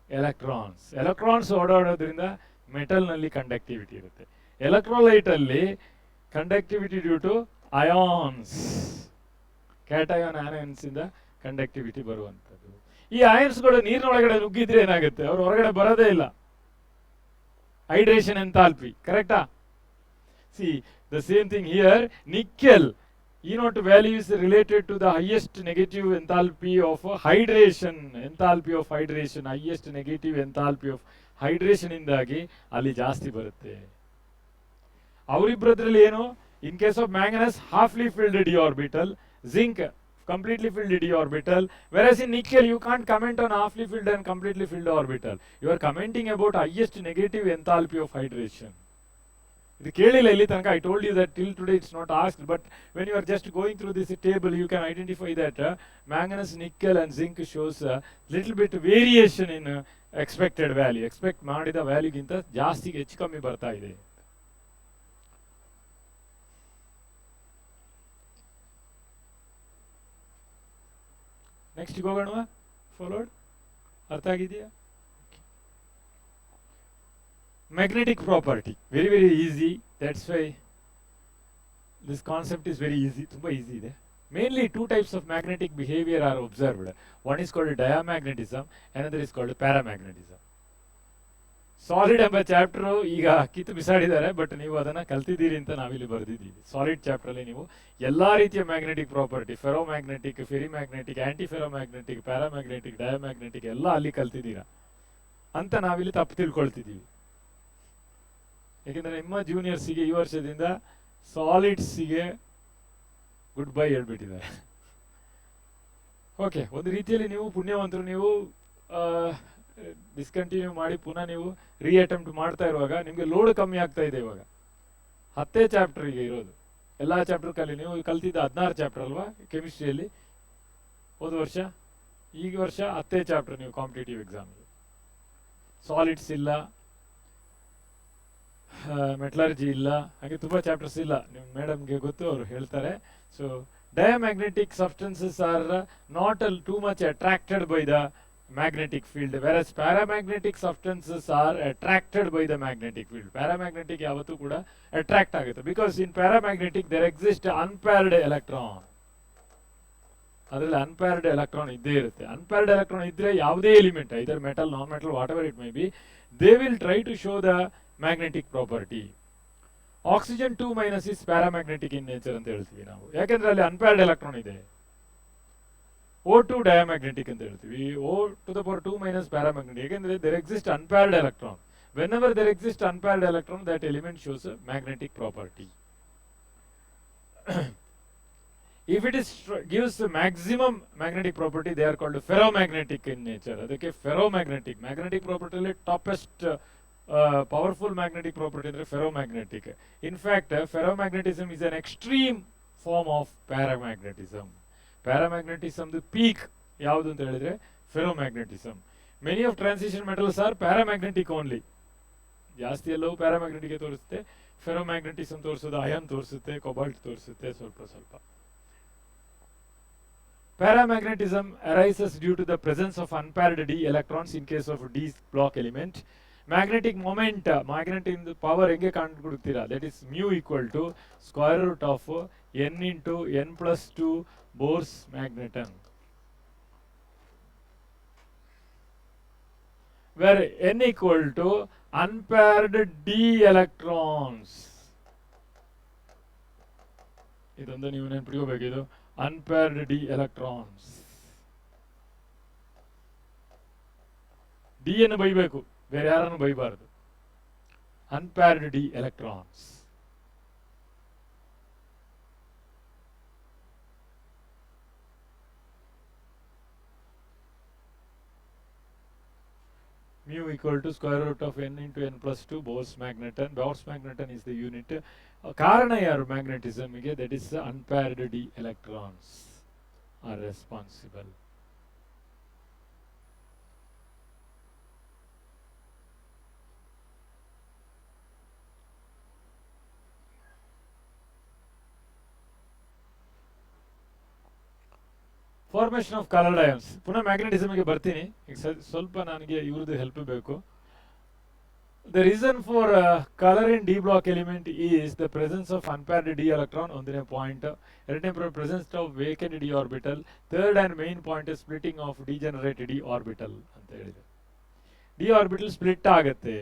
electrons ಓಡಾಡೋದ್ರಿಂದ ಮೆಟಲ್ ನಲ್ಲಿ ಕಂಡಕ್ಟಿವಿಟಿ ಇರುತ್ತೆ ಎಲೆಕ್ಟ್ರೋಲೈಟ್ ಅಲ್ಲಿ conductivity due to ions cation ions ಇಂದ ಕಂಡಕ್ಟಿವಿಟಿ ಬರುವಂತದ್ದು ಈ ಅಯಾನ್ಸ್ಗಳು ನೀರಿನೊಳಗಡೆ ನುಗ್ಗಿದ್ರೆ ಏನಾಗುತ್ತೆ ಅವ್ರು ಹೊರಗಡೆ ಬರೋದೇ ಇಲ್ಲ ಹೈಡ್ರೇಷನ್ ಎಂಥಾಲ್ಪಿ ಕರೆಕ್ಟಾ C the same thing here nickel E0 value is related to the highest negative enthalpy of hydration. Enthalpy of hydration, highest negative enthalpy of hydration ಇಂದಾಗಿ ಅಲ್ಲಿ ಜಾಸ್ತಿ ಬರುತ್ತೆ ಅವರಿಬ್ಬರದ್ರಲ್ಲಿ ಏನು in case of manganese halfly filled d orbital zinc completely filled d orbital whereas in nickel you can't comment on halfly filled and completely filled orbital you are commenting about highest negative enthalpy of hydration ಇದು ಕೇಳಿಲ್ಲ ಇಲ್ಲಿ ತನಕ I told you that till today it's not asked but when you are just going through this table you can identify that manganese nickel and zinc shows little bit variation in expected value expect ಮಾಡಿದ ವ್ಯಾಲ್ಯೂಗಿಂತ ಜಾಸ್ತಿ ಹೆಚ್ಚು ಕಮ್ಮಿ ಬರ್ತಾ ಇದೆ next ಹೋಗೋಣ followed ಅರ್ಥ ಆಗಿದೆಯಾ magnetic property very easy that's why this concept is very easy ತುಂಬಾ easy ಇದೆ mainly two types of magnetic behavior are observed one is called diamagnetism another is called paramagnetism solid ಎಂಬ chapter ಈಗ ಕಿತ್ತು ಬಿಸಾಡಿದ್ದಾರೆ but ನೀವು ಅದನ್ನ ಕಲ್ತಿದ್ದೀರಿ ಅಂತ ನಾವಿಲ್ಲಿ ಬರೆದಿದ್ದೀವಿ solid chapter ಅಲ್ಲಿ ನೀವು ಎಲ್ಲಾ ರೀತಿಯ magnetic property ferromagnetic ferrimagnetic anti ferromagnetic paramagnetic diamagnetic ಎಲ್ಲ ಅಲ್ಲಿ ಕಲ್ತಿದ್ದೀರಾ ಅಂತ ನಾವಿಲ್ಲಿ ತಪ್ಪು ತಿಳ್ಕೊಳ್ತಿದ್ದೀವಿ ಯಾಕೆಂದ್ರೆ ನಿಮ್ಮ ಜೂನಿಯರ್ಸಿಗೆ ಈ ವರ್ಷದಿಂದ ಸಾಲಿಡ್ಸ್ಗೆ ಗುಡ್ ಬೈ ಹೇಳ್ಬಿಟ್ಟಿದ್ದಾರೆ ಓಕೆ ಒಂದು ರೀತಿಯಲ್ಲಿ ನೀವು ಪುಣ್ಯವಂತರು ನೀವು ಡಿಸ್ಕಂಟಿನ್ಯೂ ಮಾಡಿ ಪುನಃ ನೀವು ಅಟೆಂಪ್ಟ್ ಮಾಡ್ತಾ ಇರುವಾಗ ನಿಮಗೆ ಲೋಡ್ ಕಮ್ಮಿ ಆಗ್ತಾ ಇದೆ ಇವಾಗ 10 ಚಾಪ್ಟರ್ ಈಗ ಇರೋದು ಎಲ್ಲಾ ಚಾಪ್ಟರ್ ಕಲಿ ನೀವು ಕಲ್ತಿದ್ದ 16 ಚಾಪ್ಟರ್ ಅಲ್ವಾ ಕೆಮಿಸ್ಟ್ರಿಯಲ್ಲಿ ಹೋದ ವರ್ಷ ಈ ವರ್ಷ 10 ಚಾಪ್ಟರ್ ನೀವು ಕಾಂಪಿಟೇಟಿವ್ ಎಕ್ಸಾಮ್ ಸಾಲಿಡ್ಸ್ ಇಲ್ಲ ಮೆಟಲರ್ಜಿ ಇಲ್ಲ ಹಾಗೆ ತುಂಬಾ ಚಾಪ್ಟರ್ಸ್ ಇಲ್ಲ ನಿಮ್ಮ ಮೇಡಮ್ಗೆ ಗೊತ್ತು ಅವರು ಹೇಳ್ತಾರೆ so diamagnetic substances are not too much attracted by the magnetic field whereas paramagnetic substances are attracted by the magnetic field paramagnetic ಯಾವತ್ತೂ ಕೂಡ ಅಟ್ರಾಕ್ಟ್ ಆಗುತ್ತೆ because in paramagnetic there exists unpaired electron ಅದರಲ್ಲಿ unpaired electron ಇದ್ದೇ ಇರುತ್ತೆ unpaired electron ಇದ್ರೆ ಯಾವುದೇ element either metal non metal whatever it may be they will try to show the magnetic property oxygen 2 minus is paramagnetic in nature ಅಂತ ಹೇಳ್ತೀವಿ ನಾವು ಯಾಕಂದ್ರೆ ಅಲ್ಲಿ unpaired electron ಇದೆ O2 diamagnetic ಅಂತ ಹೇಳ್ತೀವಿ O to the power 2 minus paramagnetic ಯಾಕಂದ್ರೆ there exists unpaired electron whenever there exists unpaired electron that element shows a magnetic property if it is gives the maximum magnetic property they are called ferromagnetic in nature ಅದಕ್ಕೆ ferromagnetic magnetic property ಅಲ್ಲಿ topest powerful magnetic property ಅಂದರೆ ferromagnetic. In fact ferromagnetism is an extreme form of paramagnetism. ಪ್ಯಾರಾಮ್ಯಾಗ್ನೆಟಿಸಮ್ದು peak ಯಾವುದು ಅಂತ ಹೇಳಿದ್ರೆ ferromagnetism. Many of transition metals are paramagnetic only. ಜಾಸ್ತಿ ಎಲ್ಲವೂ paramagnetic ತೋರಿಸುತ್ತೆ. ಫೆರೋಮ್ಯಾಗ್ನೆಟಿಸಮ್ ತೋರಿಸೋದು ಅಯಾನ್ ತೋರಿಸುತ್ತೆ, ಕೊಬಾಲ್ಟ್ ತೋರಿಸುತ್ತೆ ಸ್ವಲ್ಪ ಸ್ವಲ್ಪ. Paramagnetism arises due to the presence of unpaired d electrons in case of d block element. Magnetic moment, magnetic power ಹೆಂಗೆ ಕಂಡುಹಿಡಿಯುತ್ತೀರಾ? That is mu equal to square root of n into n plus 2 Bohr's magneton, where n equal to unpaired d electrons. ಇದೊಂದು ನೀವು ನೆನಪಿಟ್ಕೋಬೇಕಿದು, unpaired d electrons. d ಅನ್ನು ಬೈಬೇಕು, ಬೇರೆ ಯಾರನ್ನು ಬೈಬಾರದು. unpaired d electrons. mu equal to square root of n into n plus 2 Bohr's magneton. Bohr's magneton is the unit. ಕಾರಣ ಯಾರು ಮ್ಯಾಗ್ನೆಟಿಸಮ್ಗೆ? That is unpaired d electrons are responsible. Formation of coloured ions. ಪುನಃ ಮ್ಯಾಗ್ನೆಟಿಸಮ್ಗೆ ಬರ್ತೀನಿ. ಈಗ ಸ್ವಲ್ಪ ನನಗೆ ಇವ್ರದ್ದು ಹೆಲ್ಪ್ ಬೇಕು. The reason for color in d block element is the presence of unpaired d electron ಒಂದನೇ ಪಾಯಿಂಟ್. ಎರಡನೇ presence of vacant d orbital. Third and main point is splitting of degenerate d orbital ಅಂತ ಹೇಳಿದೆ. d orbital split ಆಗುತ್ತೆ.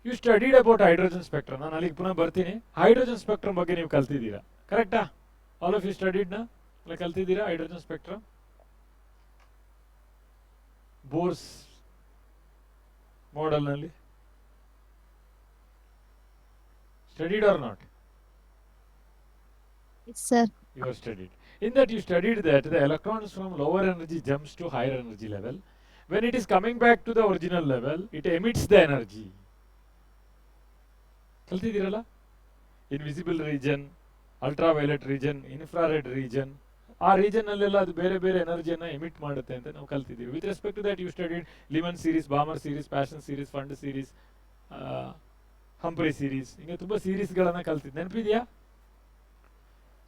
You studied about hydrogen spectrum. ನಾನು ಅಲ್ಲಿಗೆ ಪುನಃ ಬರ್ತೀನಿ. Hydrogen spectrum ಬಗ್ಗೆ ನೀವು ಕಲ್ತಿದ್ದೀರಾ, ಕರೆಕ್ಟಾ? ಆಲ್ ಆಫ್ ಯು ಸ್ಟಡಿಡ್ ನಾ? ಅಲ್ಲ, ಕಲ್ತಿದ್ದೀರಾ ಹೈಡ್ರೋಜನ್ ಸ್ಪೆಕ್ಟ್ರಮ್? ಬೋರ್ಸ್ ಮಾಡೆಲ್ನಲ್ಲಿ studied or not? Yes, sir. You have studied. In that you studied that the electrons from lower energy jumps to higher energy level. When it is coming back to the original level, it emits the energy. ಕಲ್ತಿದ್ದೀರಲ್ಲ? Invisible region, ultraviolet region, infrared region, ಆ region ಅಲ್ಲೆಲ್ಲ ಅದು ಬೇರೆ ಬೇರೆ ಎನರ್ಜಿಯನ್ನು emit ಮಾಡುತ್ತೆ ಅಂತ ನಾವು ಕಲ್ತಿದ್ದೀವಿ. With respect to that you studied Lyman series, Balmer series, Paschen series, Pfund series, Humphrey series, ಹಿಂಗೆ ತುಂಬ ಸೀರೀಸ್ಗಳನ್ನು ಕಲ್ತಿದ್ದು ನೆನಪಿದೆಯಾ?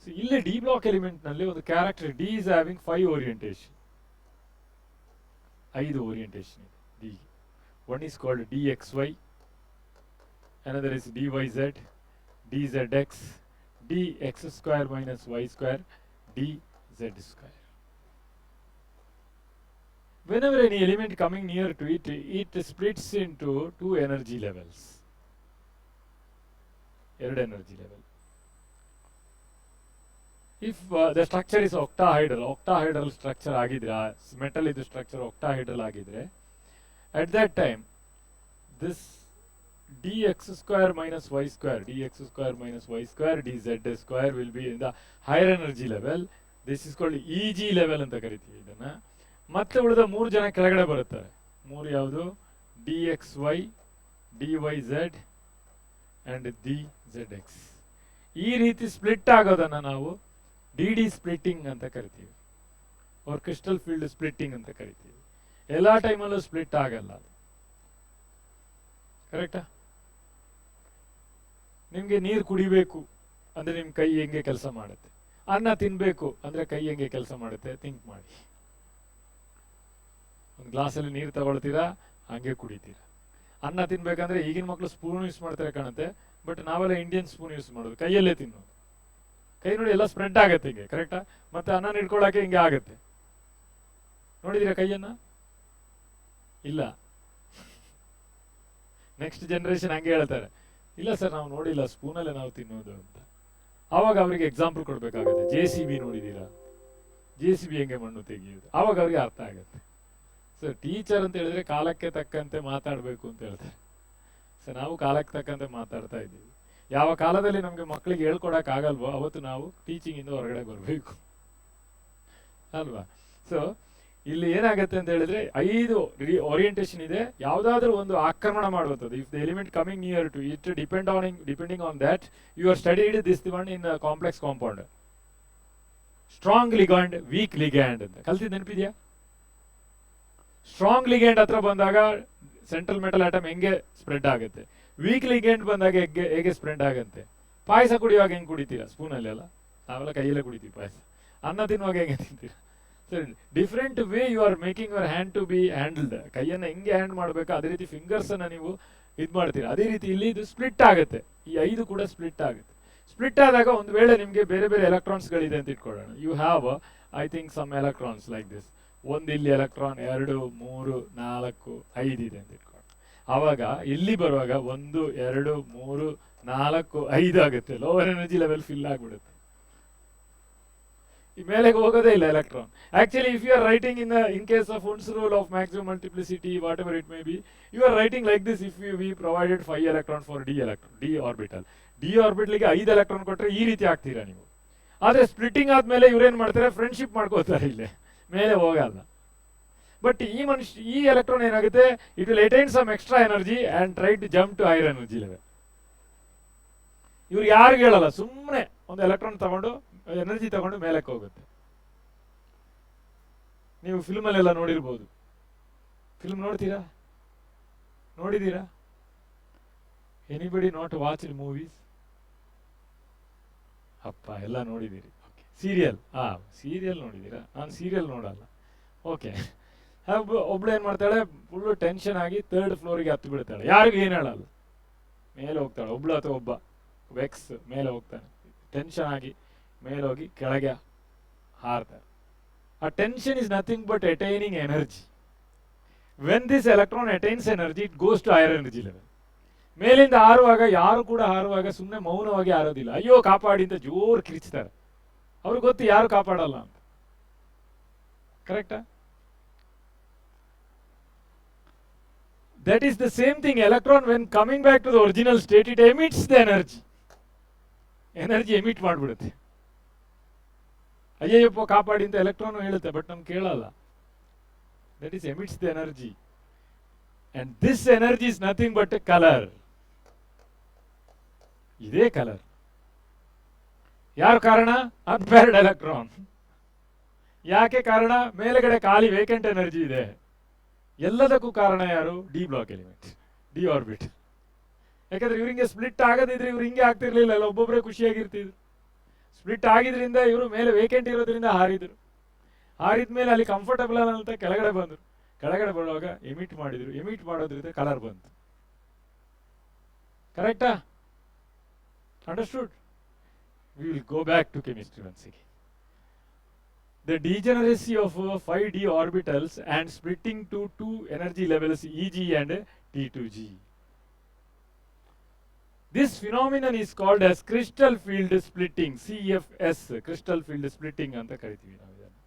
ಸೊ ಇಲ್ಲೇ ಡಿ ಬ್ಲಾಕ್ ಎಲಿಮೆಂಟ್ನಲ್ಲಿ ಒಂದು character, D is having 5 orientation, 5 orientation ಇದೆ D. One is called D X Y, another is dyz, dzx, dx square minus y square, dz square. Whenever any element coming near to it, it splits into 2 energy levels. Energy level. If the structure is octahedral structure agidre, metal idu structure octahedral agidre, at that time this dx square minus y square, dx square minus y square, dz square will be in the higher energy level. This is called EG level ಅಂತ ಕರಿತೀವಿ ಇದನ್ನ. ಮತ್ತೆ ಉಳಿದ 3 ಜನ ಕೆಳಗಡೆ ಬರುತ್ತಾರೆ. 3 ಯಾವುದು? dxy, dyz and dzx. ಈ ರೀತಿ ಸ್ಪ್ಲಿಟ್ ಆಗೋದನ್ನ ನಾವು ಡಿ ಸ್ಪ್ಲಿಟ್ಟಿಂಗ್ ಅಂತ ಕರಿತೀವಿ, or ಕ್ರಿಸ್ಟಲ್ ಫೀಲ್ಡ್ ಸ್ಪ್ಲಿಟ್ಟಿಂಗ್ ಅಂತ ಕರಿತೀವಿ. ಎಲ್ಲಾ ಟೈಮಲ್ಲೂ ಸ್ಪ್ಲಿಟ್ ಆಗಲ್ಲ, ಕರೆಕ್ಟಾ? ನಿಮಗೆ ನೀರು ಕುಡಿಬೇಕು ಅಂದರೆ ನಿಮ್ಮ ಕೈ ಹೆಂಗೆ ಕೆಲಸ ಮಾಡುತ್ತೆ, ಅನ್ನ ತಿನ್ನಬೇಕು ಅಂದರೆ ಕೈ ಹೆಂಗೆ ಕೆಲಸ ಮಾಡುತ್ತೆ ಥಿಂಕ್ ಮಾಡಿ. ಒಂದು ಗ್ಲಾಸಲ್ಲಿ ನೀರು ತಗೊಳ್ತೀರಾ, ಹಂಗೆ ಕುಡಿತೀರಾ. ಅನ್ನ ತಿನ್ಬೇಕಂದ್ರೆ ಈಗಿನ ಮಕ್ಕಳು ಸ್ಪೂನ್ ಯೂಸ್ ಮಾಡ್ತಾರೆ ಕಾಣುತ್ತೆ, ಬಟ್ ನಾವೆಲ್ಲ ಇಂಡಿಯನ್ ಸ್ಪೂನ್ ಯೂಸ್ ಮಾಡೋದು, ಕೈಯಲ್ಲೇ ತಿನ್ನೋದು. ಕೈ ನೋಡಿ ಎಲ್ಲ ಸ್ಪ್ರೆಡ್ ಆಗುತ್ತೆ ಹಿಂಗೆ, ಕರೆಕ್ಟಾ? ಮತ್ತೆ ಅನ್ನ ಇಟ್ಕೊಳ್ಳೋಕೆ ಹಿಂಗೆ ಆಗುತ್ತೆ. ನೋಡಿದ್ದೀರಾ ಕೈಯನ್ನ? ಇಲ್ಲ. ನೆಕ್ಸ್ಟ್ ಜನರೇಷನ್ ಹಂಗೆ ಹೇಳ್ತಾರೆ, ಇಲ್ಲ ಸರ್ ನಾವು ನೋಡಿಲ್ಲ, ಸ್ಪೂನಲ್ಲೇ ನಾವು ತಿನ್ನೋದು ಅಂತ. ಆವಾಗ ಅವರಿಗೆ ಎಕ್ಸಾಂಪಲ್ ಕೊಡಬೇಕಾಗುತ್ತೆ. JCB ನೋಡಿದ್ದೀರಾ? JCB ಹೆಂಗೆ ಮಣ್ಣು ತೆಗೆಯೋದು, ಆವಾಗ ಅವ್ರಿಗೆ ಅರ್ಥ ಆಗುತ್ತೆ. ಸೊ ಟೀಚರ್ ಅಂತ ಹೇಳಿದ್ರೆ ಕಾಲಕ್ಕೆ ತಕ್ಕಂತೆ ಮಾತಾಡಬೇಕು ಅಂತ ಹೇಳ್ತಾರೆ. ಸೊ ನಾವು ಕಾಲಕ್ಕೆ ತಕ್ಕಂತೆ ಮಾತಾಡ್ತಾ ಇದ್ದೀವಿ. ಯಾವ ಕಾಲದಲ್ಲಿ ನಮಗೆ ಮಕ್ಕಳಿಗೆ ಹೇಳ್ಕೊಡಕ್ಕಾಗಲ್ವೋ ಅವತ್ತು ನಾವು ಟೀಚಿಂಗಿಂದ ಹೊರಗಡೆ ಬರಬೇಕು ಅಲ್ವಾ? ಸೊ ಇಲ್ಲಿ ಏನಾಗುತ್ತೆ ಅಂತ ಹೇಳಿದ್ರೆ 5 ಓರಿಯಂಟೇಷನ್ ಇದೆ, ಯಾವುದಾದ್ರೂ ಒಂದು ಆಕ್ರಮಣ ಮಾಡುವಂಥದ್ದು. If the element coming near to it depending on that you are studied this one in complex compound. Strong ligand, weak ligand ಅಂತ ಕಲ್ತಿದ್ದು ನೆನಪಿದೆಯಾ? ಸ್ಟ್ರಾಂಗ್ ಲಿಗ್ಯಾಂಡ್ ಹತ್ರ ಬಂದಾಗ ಸೆಂಟ್ರಲ್ ಮೆಟಲ್ ಆಟಮ್ ಹೆಂಗೆ ಸ್ಪ್ರೆಡ್ ಆಗುತ್ತೆ, ವೀಕ್ ಲಿಗ್ಯಾಂಡ್ ಬಂದಾಗ ಹೇಗೆ ಸ್ಪ್ರೆಡ್ ಆಗುತ್ತೆ. ಪಾಯಸ ಕುಡಿಯುವಾಗ ಹೆಂಗೆ ಕುಡಿತೀರಾ? ಸ್ಪೂನಲ್ಲಿ ಅಲ್ಲ, ನಾವೆಲ್ಲ ಕೈಯಲ್ಲೇ ಕುಡಿತೀವಿ ಪಾಯಸ. ಅನ್ನ ತಿನ್ನುವಾಗ ಹೆಂಗೆ ತಿಂತೀರಾ? Different way you are making your hand to be handled. ಕೈಯನ್ನು ಹೆಂಗೆ ಹ್ಯಾಂಡ್ ಮಾಡಬೇಕು ಅದೇ ರೀತಿ ಫಿಂಗರ್ಸ್ ಅನ್ನ ನೀವು ಇದು ಮಾಡ್ತೀರಾ. ಅದೇ ರೀತಿ ಇಲ್ಲಿ ಇದು ಸ್ಪ್ಲಿಟ್ ಆಗುತ್ತೆ, ಈ 5 ಕೂಡ ಸ್ಪ್ಲಿಟ್ ಆಗುತ್ತೆ. ಸ್ಪ್ಲಿಟ್ ಆದಾಗ ಒಂದು ವೇಳೆ ನಿಮಗೆ ಬೇರೆ ಬೇರೆ ಎಲೆಕ್ಟ್ರಾನ್ಸ್ಗಳಿದೆ ಅಂತ ಇಟ್ಕೊಳ್ಳೋಣ. You have I think some electrons like this. ಒಂದು ಇಲ್ಲಿ ಎಲೆಕ್ಟ್ರಾನ್, 2, 3, 4, 5 ಇದೆ ಅಂತ ಇಟ್ಕೊಳ್ಳೋಣ. ಆವಾಗ ಇಲ್ಲಿ ಬರುವಾಗ 1, 2, 3, 4, 5 ಆಗುತ್ತೆ. ಲೋವರ್ ಎನರ್ಜಿ ಲೆವೆಲ್ ಫಿಲ್ ಆಗಿಬಿಡುತ್ತೆ. ಈ ಮೇಲೆಗೆ ಹೋಗೋದೇ ಇಲ್ಲ electron. Actually if you are writing in case of Hund's rule of maximum multiplicity, whatever it may be, you are writing like this. If we provided 5 electron for d orbital, d orbital ಗೆ 5 electron ಕೊಟ್ಟರೆ ಈ ರೀತಿ ಆಗ್ತೀರಾ ನೀವು. ಆದ್ರೆ splitting ಆದ್ಮೇಲೆ ಇವ್ರೇನ್ ಮಾಡ್ತಾರೆ, friendship ಮಾಡ್ಕೋತಾರೆ, ಇಲ್ಲೇ ಮೇಲೆ ಹೋಗಲ್ಲ. ಬಟ್ ಈ ಎಲೆಕ್ಟ್ರಾನ್ ಏನಾಗುತ್ತೆ, it will attain some extra energy and try to jump to higher energy level. ಇವ್ರು ಯಾರಿಗೂ ಹೇಳಲ್ಲ, ಸುಮ್ಮನೆ ಒಂದು ಎಲೆಕ್ಟ್ರಾನ್ ತಗೊಂಡು ಎನರ್ಜಿ ತಗೊಂಡು ಮೇಲಕ್ಕೆ ಹೋಗುತ್ತೆ. ನೀವು ಫಿಲ್ಮಲ್ಲೆಲ್ಲ ನೋಡಿರ್ಬೋದು. ಫಿಲ್ಮ್ ನೋಡ್ತೀರಾ? ನೋಡಿದ್ದೀರಾ? Anybody not watch movies? ಅಪ್ಪ ಎಲ್ಲ ನೋಡಿದ್ದೀರಿ. ಓಕೆ. ಸೀರಿಯಲ್ ನೋಡಿದ್ದೀರಾ? ನಾನು ಸೀರಿಯಲ್ ನೋಡಲ್ಲ. ಓಕೆ. ಒಬ್ಳು ಏನ್ ಮಾಡ್ತಾಳೆ, ಫುಲ್ಲು ಟೆನ್ಷನ್ ಆಗಿ 3rd ಫ್ಲೋರಿಗೆ ಹತ್ತು ಬಿಡ್ತಾಳೆ. ಯಾರಿಗೂ ಏನು ಹೇಳಲ್ಲ, ಮೇಲೆ ಹೋಗ್ತಾಳೆ. ಒಬ್ಳು ಅಥವಾ ಒಬ್ಬ ವೆಕ್ಸ್ ಮೇಲೆ ಹೋಗ್ತಾನೆ, ಟೆನ್ಷನ್ ಆಗಿ ಮೇಲೆ ಹೋಗಿ ಕೆಳಗೆ ಹಾರ್ತಾರೆ. ಆ tension is nothing but attaining energy. When this electron attains energy, it goes to higher energy level. ಮೇಲಿಂದ ಹಾರುವಾಗ ಯಾರು ಕೂಡ ಹಾರುವಾಗ ಸುಮ್ಮನೆ ಮೌನವಾಗಿ ಹಾರೋದಿಲ್ಲ. ಅಯ್ಯೋ ಕಾಪಾಡಿ ಅಂತ ಜೋರು ಕಿರಿಚ್ತಾರೆ. ಅವ್ರಿಗೆ ಗೊತ್ತು ಯಾರು ಕಾಪಾಡಲ್ಲ ಅಂತ. ಕರೆಕ್ಟಾ? That is the same thing. Electron when coming back to the original state, it emits the energy. Energy emit ಮಾಡಿಬಿಡುತ್ತೆ. ಅಯ್ಯಪ್ಪ ಕಾಪಾಡಿ ಅಂತ ಎಲೆಕ್ಟ್ರಾನ್ ಹೇಳುತ್ತೆ, ಬಟ್ ನಮ್ಗೆ ಕೇಳಲ್ಲ. That is emits the energy. And this energy is nothing but colour. ಇದೇ colour. ಯಾರು ಕಾರಣ? Unpaired electron. ಯಾಕೆ ಕಾರಣ? ಮೇಲೆಗಡೆ ಖಾಲಿ ವೇಕೆಂಟ್ ಎನರ್ಜಿ ಇದೆ. ಎಲ್ಲದಕ್ಕೂ ಕಾರಣ ಯಾರು? D block element, D orbit. ಯಾಕಂದ್ರೆ ಇವ್ರಿಗೆ ಸ್ಪ್ಲಿಟ್ ಆಗದಿದ್ರೆ ಇವ್ರು ಹಿಂಗೆ ಆಗ್ತಿರ್ಲಿಲ್ಲ, ಎಲ್ಲ ಒಬ್ಬೊಬ್ಬರೇ ಖುಷಿಯಾಗಿರ್ತಿದ್ರು. ಸ್ಪ್ಲಿಟ್ ಆಗಿದ್ರಿಂದ ಇವರು ಮೇಲೆ ವೇಕೆಂಟ್ ಇರೋದ್ರಿಂದ ಹಾರಿದ್ರು. ಹಾರಿದ್ಮೇಲೆ ಅಲ್ಲಿ ಕಂಫರ್ಟಬಲ್ ಅಂತ ಕೆಳಗಡೆ ಬಂದರು. ಕೆಳಗಡೆ ಬರುವಾಗ ಎಮಿಟ್ ಮಾಡಿದ್ರು. ಎಮಿಟ್ ಮಾಡೋದ್ರಿಂದ ಕಲರ್ ಬಂತು. ಕರೆಕ್ಟಾ? Understood? We will go back to chemistry once again. The degeneracy of 5d orbitals and splitting to 2 energy levels Eg and T2g. This phenomenon is called as crystal field splitting, CFS, crystal field splitting anta karitivi ನಾವು ಇದನ್ನು.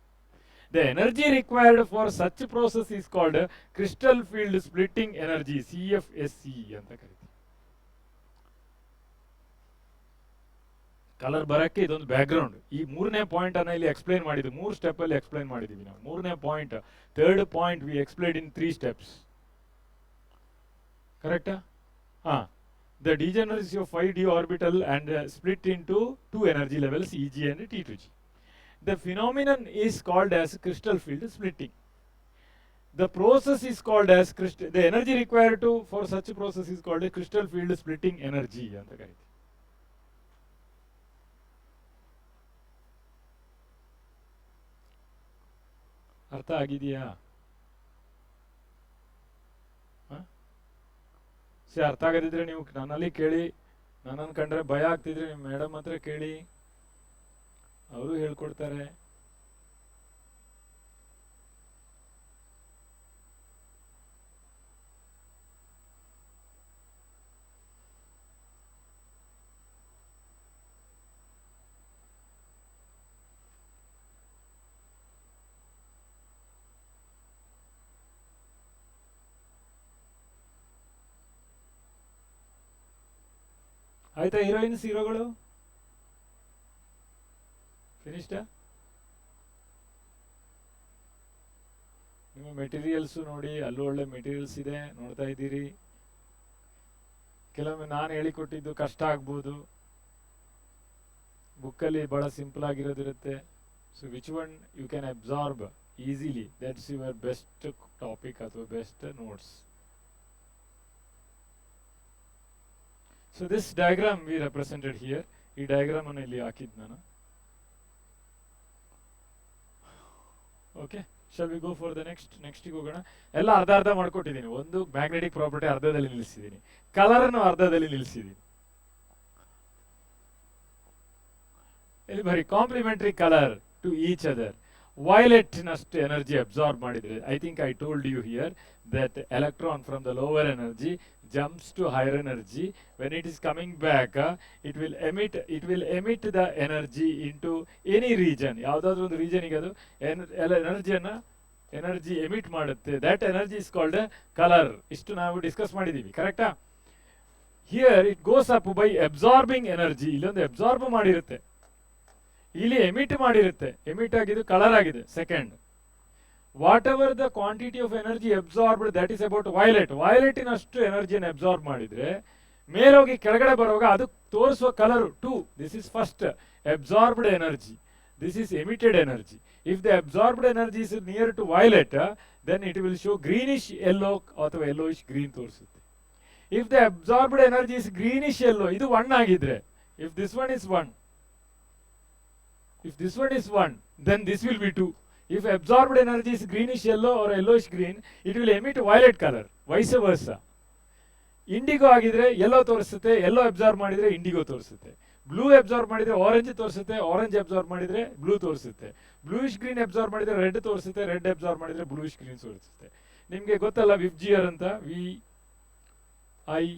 The energy required for such process is called crystal field splitting energy, CFSE ಅಂತ ಕರಿತೀವಿ. Colour ಬರಕ್ಕೆ ಇದೊಂದು background. ಈ 3ನೇ point ಅನ್ನ ಇಲ್ಲಿ ಎಕ್ಸ್ಪ್ಲೈನ್ ಮಾಡಿದ್ವಿ, 3 ಸ್ಟೆಪ್ ಅಲ್ಲಿ ಎಕ್ಸ್ಪ್ಲೈನ್ ಮಾಡಿದೀವಿ ನಾವು. 3ನೇ point, 3rd point we explain in 3 steps. ಕರೆಕ್ಟಾ? ಹಾ. The degeneracy of 5d orbital and split into 2 energy levels Eg and T2g. The phenomenon is called as crystal field splitting. The process is called as the energy required for such a process is called a crystal field splitting energy ಅಂತ ಕರಿತೀವಿ. ಅರ್ಥ ಆಗಿದೆಯಾ? ಅರ್ಥ ಆಗದಿದ್ರೆ ನೀವು ನನ್ನಲ್ಲಿ ಕೇಳಿ. ನನ್ನನ್ನು ಕಂಡ್ರೆ ಭಯ ಆಗ್ತಿದ್ರೆ ನಿಮ್ಮ ಮೇಡಮ್ ಹತ್ರ ಕೇಳಿ, ಅವರು ಹೇಳ್ಕೊಡ್ತಾರೆ. ಆಯ್ತಾ? ಹೀರೋಯಿನ್ಸ್, ಹೀರೋಗಳು ಫಿನಿಶ್ಡಾ? ನಿಮ್ಮ ಮೆಟೀರಿಯಲ್ಸು ನೋಡಿ, ಅಲ್ಲೂ ಒಳ್ಳೆ ಮೆಟೀರಿಯಲ್ಸ್ ಇದೆ, ನೋಡ್ತಾ ಇದ್ದೀರಿ. ಕೆಲವೊಮ್ಮೆ ನಾನು ಹೇಳಿಕೊಟ್ಟಿದ್ದು ಕಷ್ಟ ಆಗ್ಬೋದು, ಬುಕ್ಕಲ್ಲಿ ಭಾಳ ಸಿಂಪಲ್ ಆಗಿರೋದಿರುತ್ತೆ. So which one you can absorb easily, that's your best topic ಅಥವಾ best notes. So this diagram we represented here. ಈ ಡಯಾಗ್ರಾಮ್ ಅನ್ನು ಇಲ್ಲಿ ಹಾಕಿದ್ದು ನಾನು. Okay, shall we go for the ನೆಕ್ಸ್ಟಿಗೆ ಹೋಗೋಣ. ಎಲ್ಲ ಅರ್ಧ ಅರ್ಧ ಮಾಡ್ಕೊಟ್ಟಿದ್ದೀನಿ. ಒಂದು ಮ್ಯಾಗ್ನೆಟಿಕ್ ಪ್ರಾಪರ್ಟಿ ಅರ್ಧದಲ್ಲಿ ನಿಲ್ಲಿಸಿದ್ದೀನಿ, ಕಲರ್ನು ಅರ್ಧದಲ್ಲಿ ನಿಲ್ಲಿಸಿದ್ದೀನಿ. ಇಲ್ಲಿ ಬರೀ complementary colour to each other. Violet ನಷ್ಟು ಎನರ್ಜಿ ಅಬ್ಸಾರ್ಬ್ ಮಾಡಿದ್ರೆ, I think I told you here that electron from the lower energy jumps to higher energy. When it is coming back, it will emit the energy into any region. ಯಾವುದಾದ್ರೂ ಒಂದು ರೀಜನಿಗೆ ಅದು energy emit ಮಾಡುತ್ತೆ. That energy is called colour. ಇಷ್ಟು ನಾವು discuss ಮಾಡಿದ್ದೀವಿ, ಕರೆಕ್ಟಾ? Here it goes up by absorbing energy. ಇಲ್ಲೊಂದು absorb ಮಾಡಿರುತ್ತೆ, ಇಲ್ಲಿ ಎಮಿಟ್ ಮಾಡಿರುತ್ತೆ. ಎಮಿಟ್ ಆಗಿದ್ದು ಕಲರ್ ಆಗಿದೆ. Second, whatever the quantity of energy absorbed, that is about violet. violet ಇನ್ನಷ್ಟು ಎನರ್ಜಿಯನ್ನು ಅಬ್ಸಾರ್ಬ್ ಮಾಡಿದ್ರೆ ಮೇಲೋಗಿ ಕೆಳಗಡೆ ಬರುವಾಗ ಅದು ತೋರಿಸುವ colour two. This is first absorbed energy, this is emitted energy. If the absorbed energy is near to violet, then it will show greenish yellow ಅಥವಾ yellowish green ತೋರಿಸುತ್ತೆ. If the absorbed energy is greenish yellow, ಇದು 1 ಆಗಿದ್ರೆ, if this one is 1, if this one is 1, then this will be 2. If absorbed energy is greenish yellow or yellowish green, it will emit violet color. Vice versa. IndiGo ಆಗಿದ್ರೆ yellow ತೋರಿಸುತ್ತೆ, yellow absorb ಮಾಡಿದ್ರೆ IndiGo ತೋರಿಸುತ್ತೆ. Blue absorb ಮಾಡಿದ್ರೆ orange ತೋರಿಸುತ್ತೆ, orange absorb ಮಾಡಿದ್ರೆ blue ತೋರಿಸುತ್ತೆ. Bluish green absorb ಮಾಡಿದ್ರೆ red ತೋರಿಸುತ್ತೆ, ರೆಡ್ ಅಬ್ಸಾರ್ಬ್ ಮಾಡಿದ್ರೆ ಬ್ಲೂಯಿಶ್ ಗ್ರೀನ್ ತೋರಿಸುತ್ತೆ. ನಿಮಗೆ ಗೊತ್ತಲ್ಲ ವಿಬ್ಜಿಯರ್ ಅಂತ, VIBG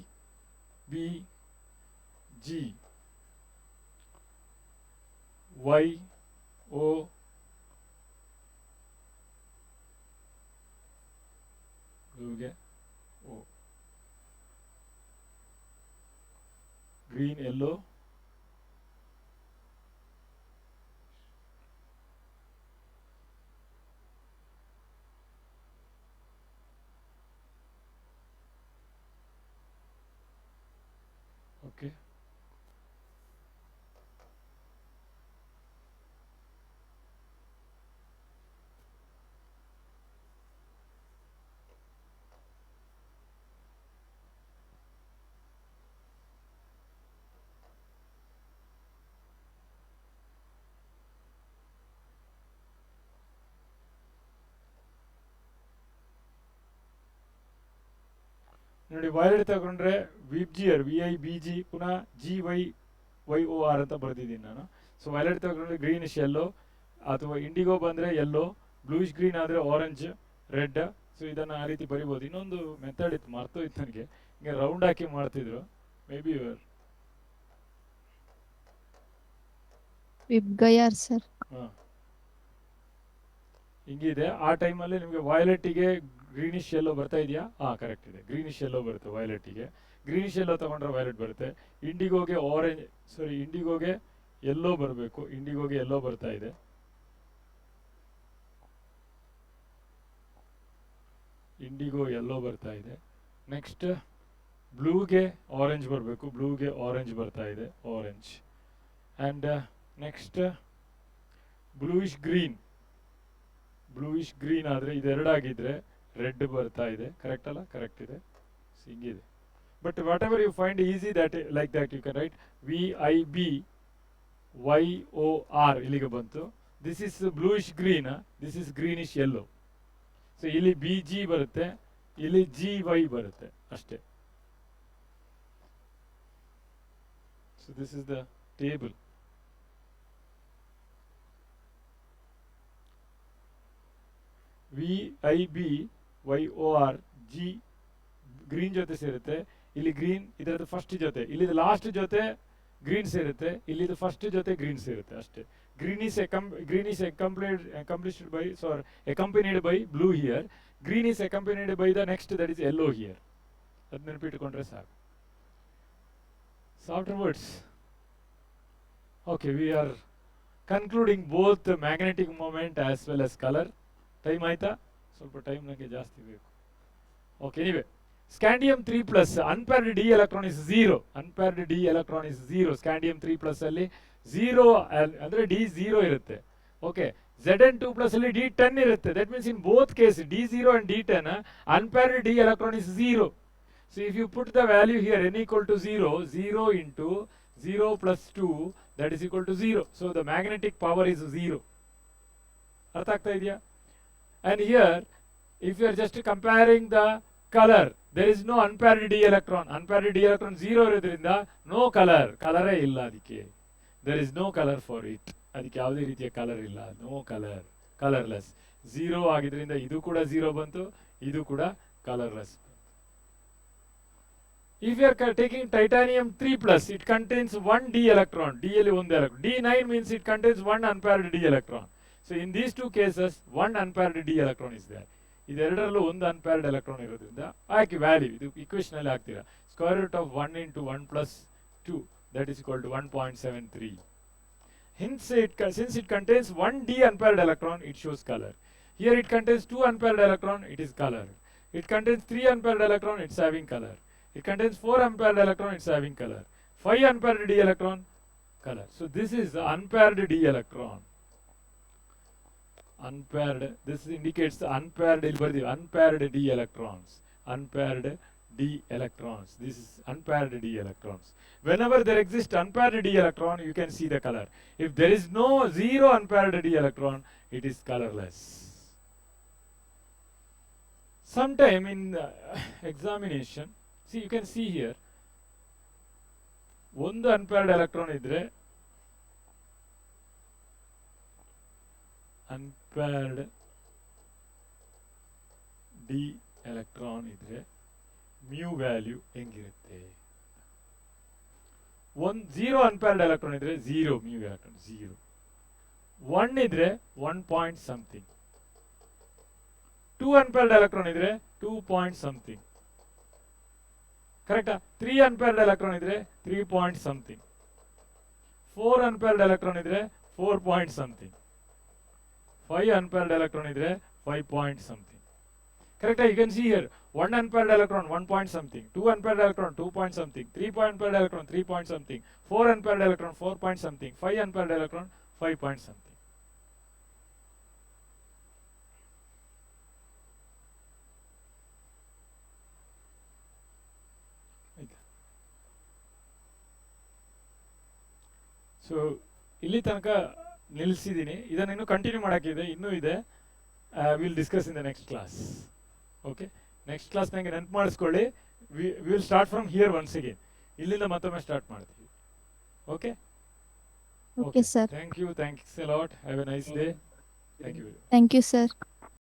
YO ಬ್ಲೂಗೆ O, green yellow, okay. ನೋಡಿ, ವೈಲೆಟ್ ತಗೊಂಡ್ರೆ ವಿಬ್ಜಿಯರ್ VIBG, ಪುನಃ GYYOR ಅಂತ ಬರೆದಿದ್ದೀನಿ ನಾನು. ಸೊ ವೈಲೆಟ್ ತಗೊಂಡ್ರೆ ಗ್ರೀನಿಶ್ ಯೆಲ್ಲೋ, ಅಥವಾ ಇಂಡಿಗೋ ಬಂದರೆ ಯೆಲ್ಲೋ, ಬ್ಲೂಯಿಶ್ ಗ್ರೀನ್ ಆದರೆ ಆರೆಂಜ್, ರೆಡ್. ಸೊ ಇದನ್ನು ಆ ರೀತಿ ಬರಿಬೋದು. ಇನ್ನೊಂದು ಮೆಥಡ್ ಇತ್ತು, ಮರ್ತೋಯ್ತು ನನಗೆ. ಹಿಂಗೆ ರೌಂಡ್ ಹಾಕಿ ಮಾಡ್ತಿದ್ರು, may be your VIBGYOR sir. ಹಾಂ, ಹಿಂಗಿದೆ. ಆ ಟೈಮಲ್ಲಿ ನಿಮಗೆ ವೈಲೆಟಿಗೆ ಗ್ರೀನಿಶ್ ಯೆಲ್ಲೋ ಬರ್ತಾ ಇದೆಯಾ? ಹಾಂ, ಕರೆಕ್ಟ್ ಇದೆ. ಗ್ರೀನಿಶ್ ಯೆಲ್ಲೋ ಬರುತ್ತೆ ವೈಲೆಟಿಗೆ. ಗ್ರೀನಿಶ್ ಯೆಲ್ಲೋ ತಗೊಂಡ್ರೆ ವೈಲೆಟ್ ಬರುತ್ತೆ. ಇಂಡಿಗೋಗೆ ಇಂಡಿಗೋಗೆ ಯೆಲ್ಲೋ ಬರಬೇಕು. ಇಂಡಿಗೋಗೆ ಯೆಲ್ಲೋ ಬರ್ತಾ ಇದೆ. ಇಂಡಿಗೋ ಯೆಲ್ಲೋ ಬರ್ತಾ ಇದೆ. ನೆಕ್ಸ್ಟ್ ಬ್ಲೂಗೆ ಆರೆಂಜ್ ಬರಬೇಕು. ಬ್ಲೂಗೆ ಆರೆಂಜ್ ಬರ್ತಾ ಇದೆ, orange. And next bluish green. Bluish green ಆದರೆ ಇದೆರಡಾಗಿದ್ದರೆ ರೆಡ್ ಬರ್ತಾ ಇದೆ. ಕರೆಕ್ಟ್ ಅಲ್ಲ? ಕರೆಕ್ಟ್ ಇದೆ. ಹಿಂಗಿದೆ. But whatever you find easy that like that you can write VIBYOR. ಇಲ್ಲಿಗೆ ಬಂತು. This is bluish green, this is greenish yellow. So ಇಲ್ಲಿ BG ಬರುತ್ತೆ, ಇಲ್ಲಿ GY ಬರುತ್ತೆ, ಅಷ್ಟೇ. So this is the table. VIBYOR G green ಜೊತೆ ಸೇರುತ್ತೆ. ಇಲ್ಲಿ ಗ್ರೀನ್ ಇದರದ್ದು ಫಸ್ಟ್ ಜೊತೆ, ಇಲ್ಲಿದು ಲಾಸ್ಟ್ ಜೊತೆ ಗ್ರೀನ್ ಸೇರುತ್ತೆ, ಇಲ್ಲಿದು ಫಸ್ಟ್ ಜೊತೆ ಗ್ರೀನ್ ಸೇರುತ್ತೆ, ಅಷ್ಟೇ. Green is accompanied by blue here. Green is accompanied by the next, that is yellow here. ಅದು ನೆನಪಿಟ್ಟುಕೊಂಡ್ರೆ ಸಾಕು. So afterwards, okay, we are concluding both the magnetic moment as well as color. Time ಆಯ್ತಾ? ಸ್ವಲ್ಪ time ನನಗೆ ಜಾಸ್ತಿ ಬೇಕು. Okay, anyway scandium 3+ unpaired D electron is 0. Unpaired D electron is 0. Scandium 3+ ಅಲ್ಲಿ 0 ಅಂದ್ರೆ D 0 ಇರುತ್ತೆ. ಓಕೆ, Zn2+ ಅಲ್ಲಿ D 10 ಇರುತ್ತೆ. That means in both case D0 and D10 unpaired D electron is 0. So if you put the value here n equal to 0, 0 into 0 plus 2, that is equal to 0. So the magnetic power is 0. ಅರ್ಥ ಆಗ್ತಾ ಇದೆಯಾ? And here if you are just comparing the color, there is no unpaired d electron. Unpaired d electron 0 ಇರೋದ್ರಿಂದ no color. ಕಲರೇ ಇಲ್ಲ ಅದಕ್ಕೆ. There is no color for it. ಅದಕ್ಕೆ ಯಾವುದೇ ರೀತಿಯ colour ಇಲ್ಲ. No color. ಕಲರ್ಲೆಸ್. 0 ಆಗಿದ್ರಿಂದ ಇದು ಕೂಡ 0 ಬಂತು, ಇದು ಕೂಡ colourless. If you are taking titanium 3+, it contains 1 d electron. D ಅಲ್ಲಿ ಒಂದು electron. D9 means it contains 1 unpaired d electron. So in these two cases, 1 unpaired d electron is there. ಇದೆರಡರಲ್ಲೂ ಒಂದು unpaired electron ಇರೋದ್ರಿಂದ ಹಾಕಿ value ಇದು equation ಅಲ್ಲಿ ಹಾಕ್ತೀರಾ. Square root of 1 into 1 plus 2, that is equal to 1.73. Hence, since it contains 1 d unpaired electron, it shows color. Here it contains 2 unpaired electron, it is color. It contains 3 unpaired electron, it's having color. It contains 4 unpaired electron, it's having color. 5 unpaired d electron, color. So this is the unpaired d electron. Unpaired, this indicates the unpaired d electrons. Unpaired d electrons. This is unpaired d electrons. Whenever there exists unpaired d electron, you can see the color. If there is no 0 unpaired d electron, it is colorless. Sometime in examination, see, you can see here, ಒಂದು unpaired electron ಇದ್ರೆ unpaired d electron ಇದ್ರೆ mu value ಹೆಂಗಿರುತ್ತೆ? 0 unpaired electron ಇದ್ರೆ 0 mu electron 0. 1 ಇದ್ರೆ 1 point something. 2 unpaired electron ಇದ್ರೆ 2 point something. ಕರೆಕ್ಟಾ? 3 unpaired electron ಇದ್ರೆ 3 point something. 4 unpaired electron ಇದ್ರೆ 4 point something. 5 unpaired electron idre 5 point something. Correct? You can see here 1 unpaired electron 1 point something, 2 unpaired electron 2 point something, 3 unpaired electron 3 point something, 4 unpaired electron 4 point something, 5 unpaired electron 5 point something. So ಇಲ್ಲಿ ತನಕ ನಿಲ್ಲಿಸಿದ್ದೀನಿ. ಇದನ್ನು ಇನ್ನೂ continue ಮಾಡೋಕ್ಕಿದೆ, ಇನ್ನೂ ಇದೆ. Will discuss in the next class. Okay, next class ನನಗೆ ನೆನಪು ಮಾಡಿಸ್ಕೊಳ್ಳಿ. Will start from here once again. ಇಲ್ಲಿಂದ ಮತ್ತೊಮ್ಮೆ ಸ್ಟಾರ್ಟ್ ಮಾಡ್ತೀವಿ. Okay okay sir. Thank you, thanks a lot. Have a nice day. Thank you. Thank you sir.